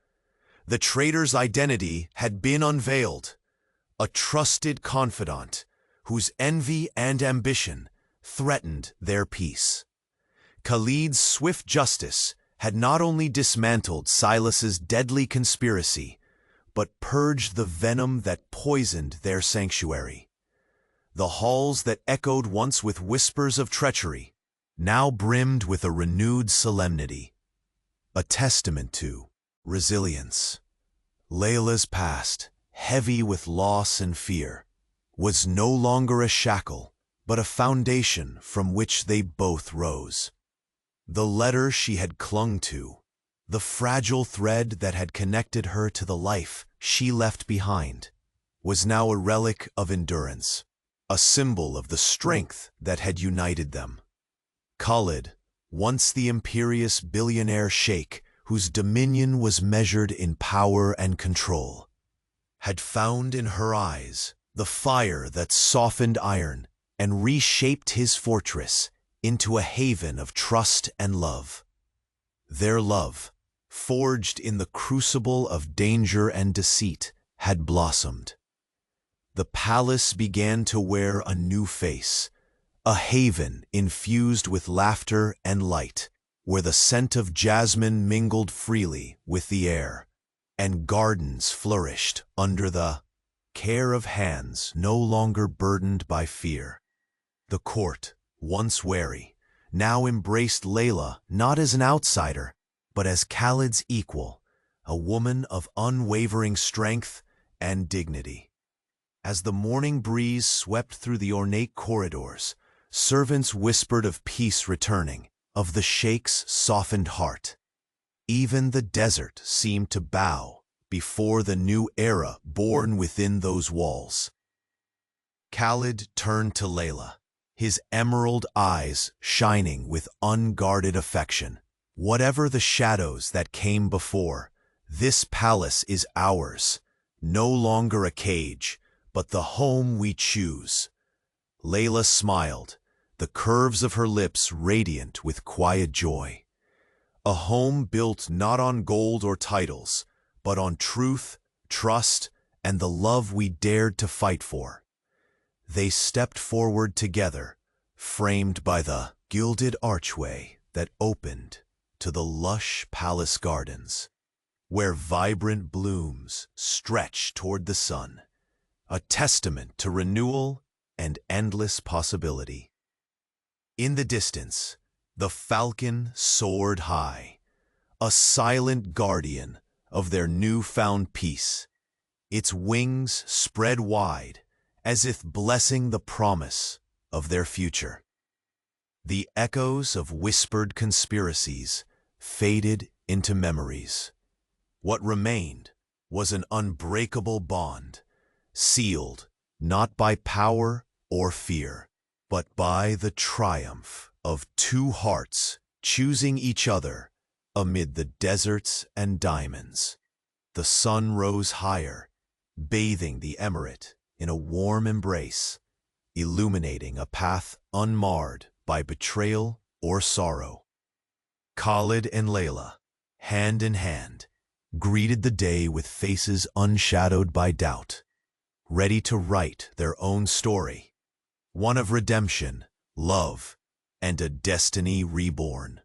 [SPEAKER 1] The traitor's identity had been unveiled, a trusted confidant whose envy and ambition threatened their peace. Khalid's swift justice had not only dismantled Silas's deadly conspiracy, but purged the venom that poisoned their sanctuary. The halls that echoed once with whispers of treachery now brimmed with a renewed solemnity, a testament to resilience. Layla's past, heavy with loss and fear, was no longer a shackle, but a foundation from which they both rose. The letter she had clung to, the fragile thread that had connected her to the life she left behind, was now a relic of endurance, a symbol of the strength that had united them. Khalid, once the imperious billionaire sheikh whose dominion was measured in power and control, had found in her eyes the fire that softened iron and reshaped his fortress into a haven of trust and love. Their love, forged in the crucible of danger and deceit, had blossomed. The palace began to wear a new face, a haven infused with laughter and light, where the scent of jasmine mingled freely with the air, and gardens flourished under the care of hands no longer burdened by fear. The court, once wary, now embraced Layla not as an outsider, but as Khalid's equal, a woman of unwavering strength and dignity. As the morning breeze swept through the ornate corridors, servants whispered of peace returning, of the sheikh's softened heart. Even the desert seemed to bow before the new era born within those walls. Khalid turned to Layla, his emerald eyes shining with unguarded affection. Whatever the shadows that came before, this palace is ours, no longer a cage, but the home we choose. Layla smiled, the curves of her lips radiant with quiet joy. A home built not on gold or titles, but on truth, trust, and the love we dared to fight for. They stepped forward together, framed by the gilded archway that opened to the lush palace gardens, where vibrant blooms stretched toward the sun, a testament to renewal and endless possibility. In the distance, the falcon soared high, a silent guardian of their newfound peace, its wings spread wide as if blessing the promise of their future. The echoes of whispered conspiracies faded into memories. What remained was an unbreakable bond, sealed not by power or fear, but by the triumph of two hearts choosing each other amid the deserts and diamonds. The sun rose higher, bathing the emirate in a warm embrace, illuminating a path unmarred by betrayal or sorrow. Khalid and Layla, hand in hand, greeted the day with faces unshadowed by doubt, ready to write their own story, one of redemption, love, and a destiny reborn.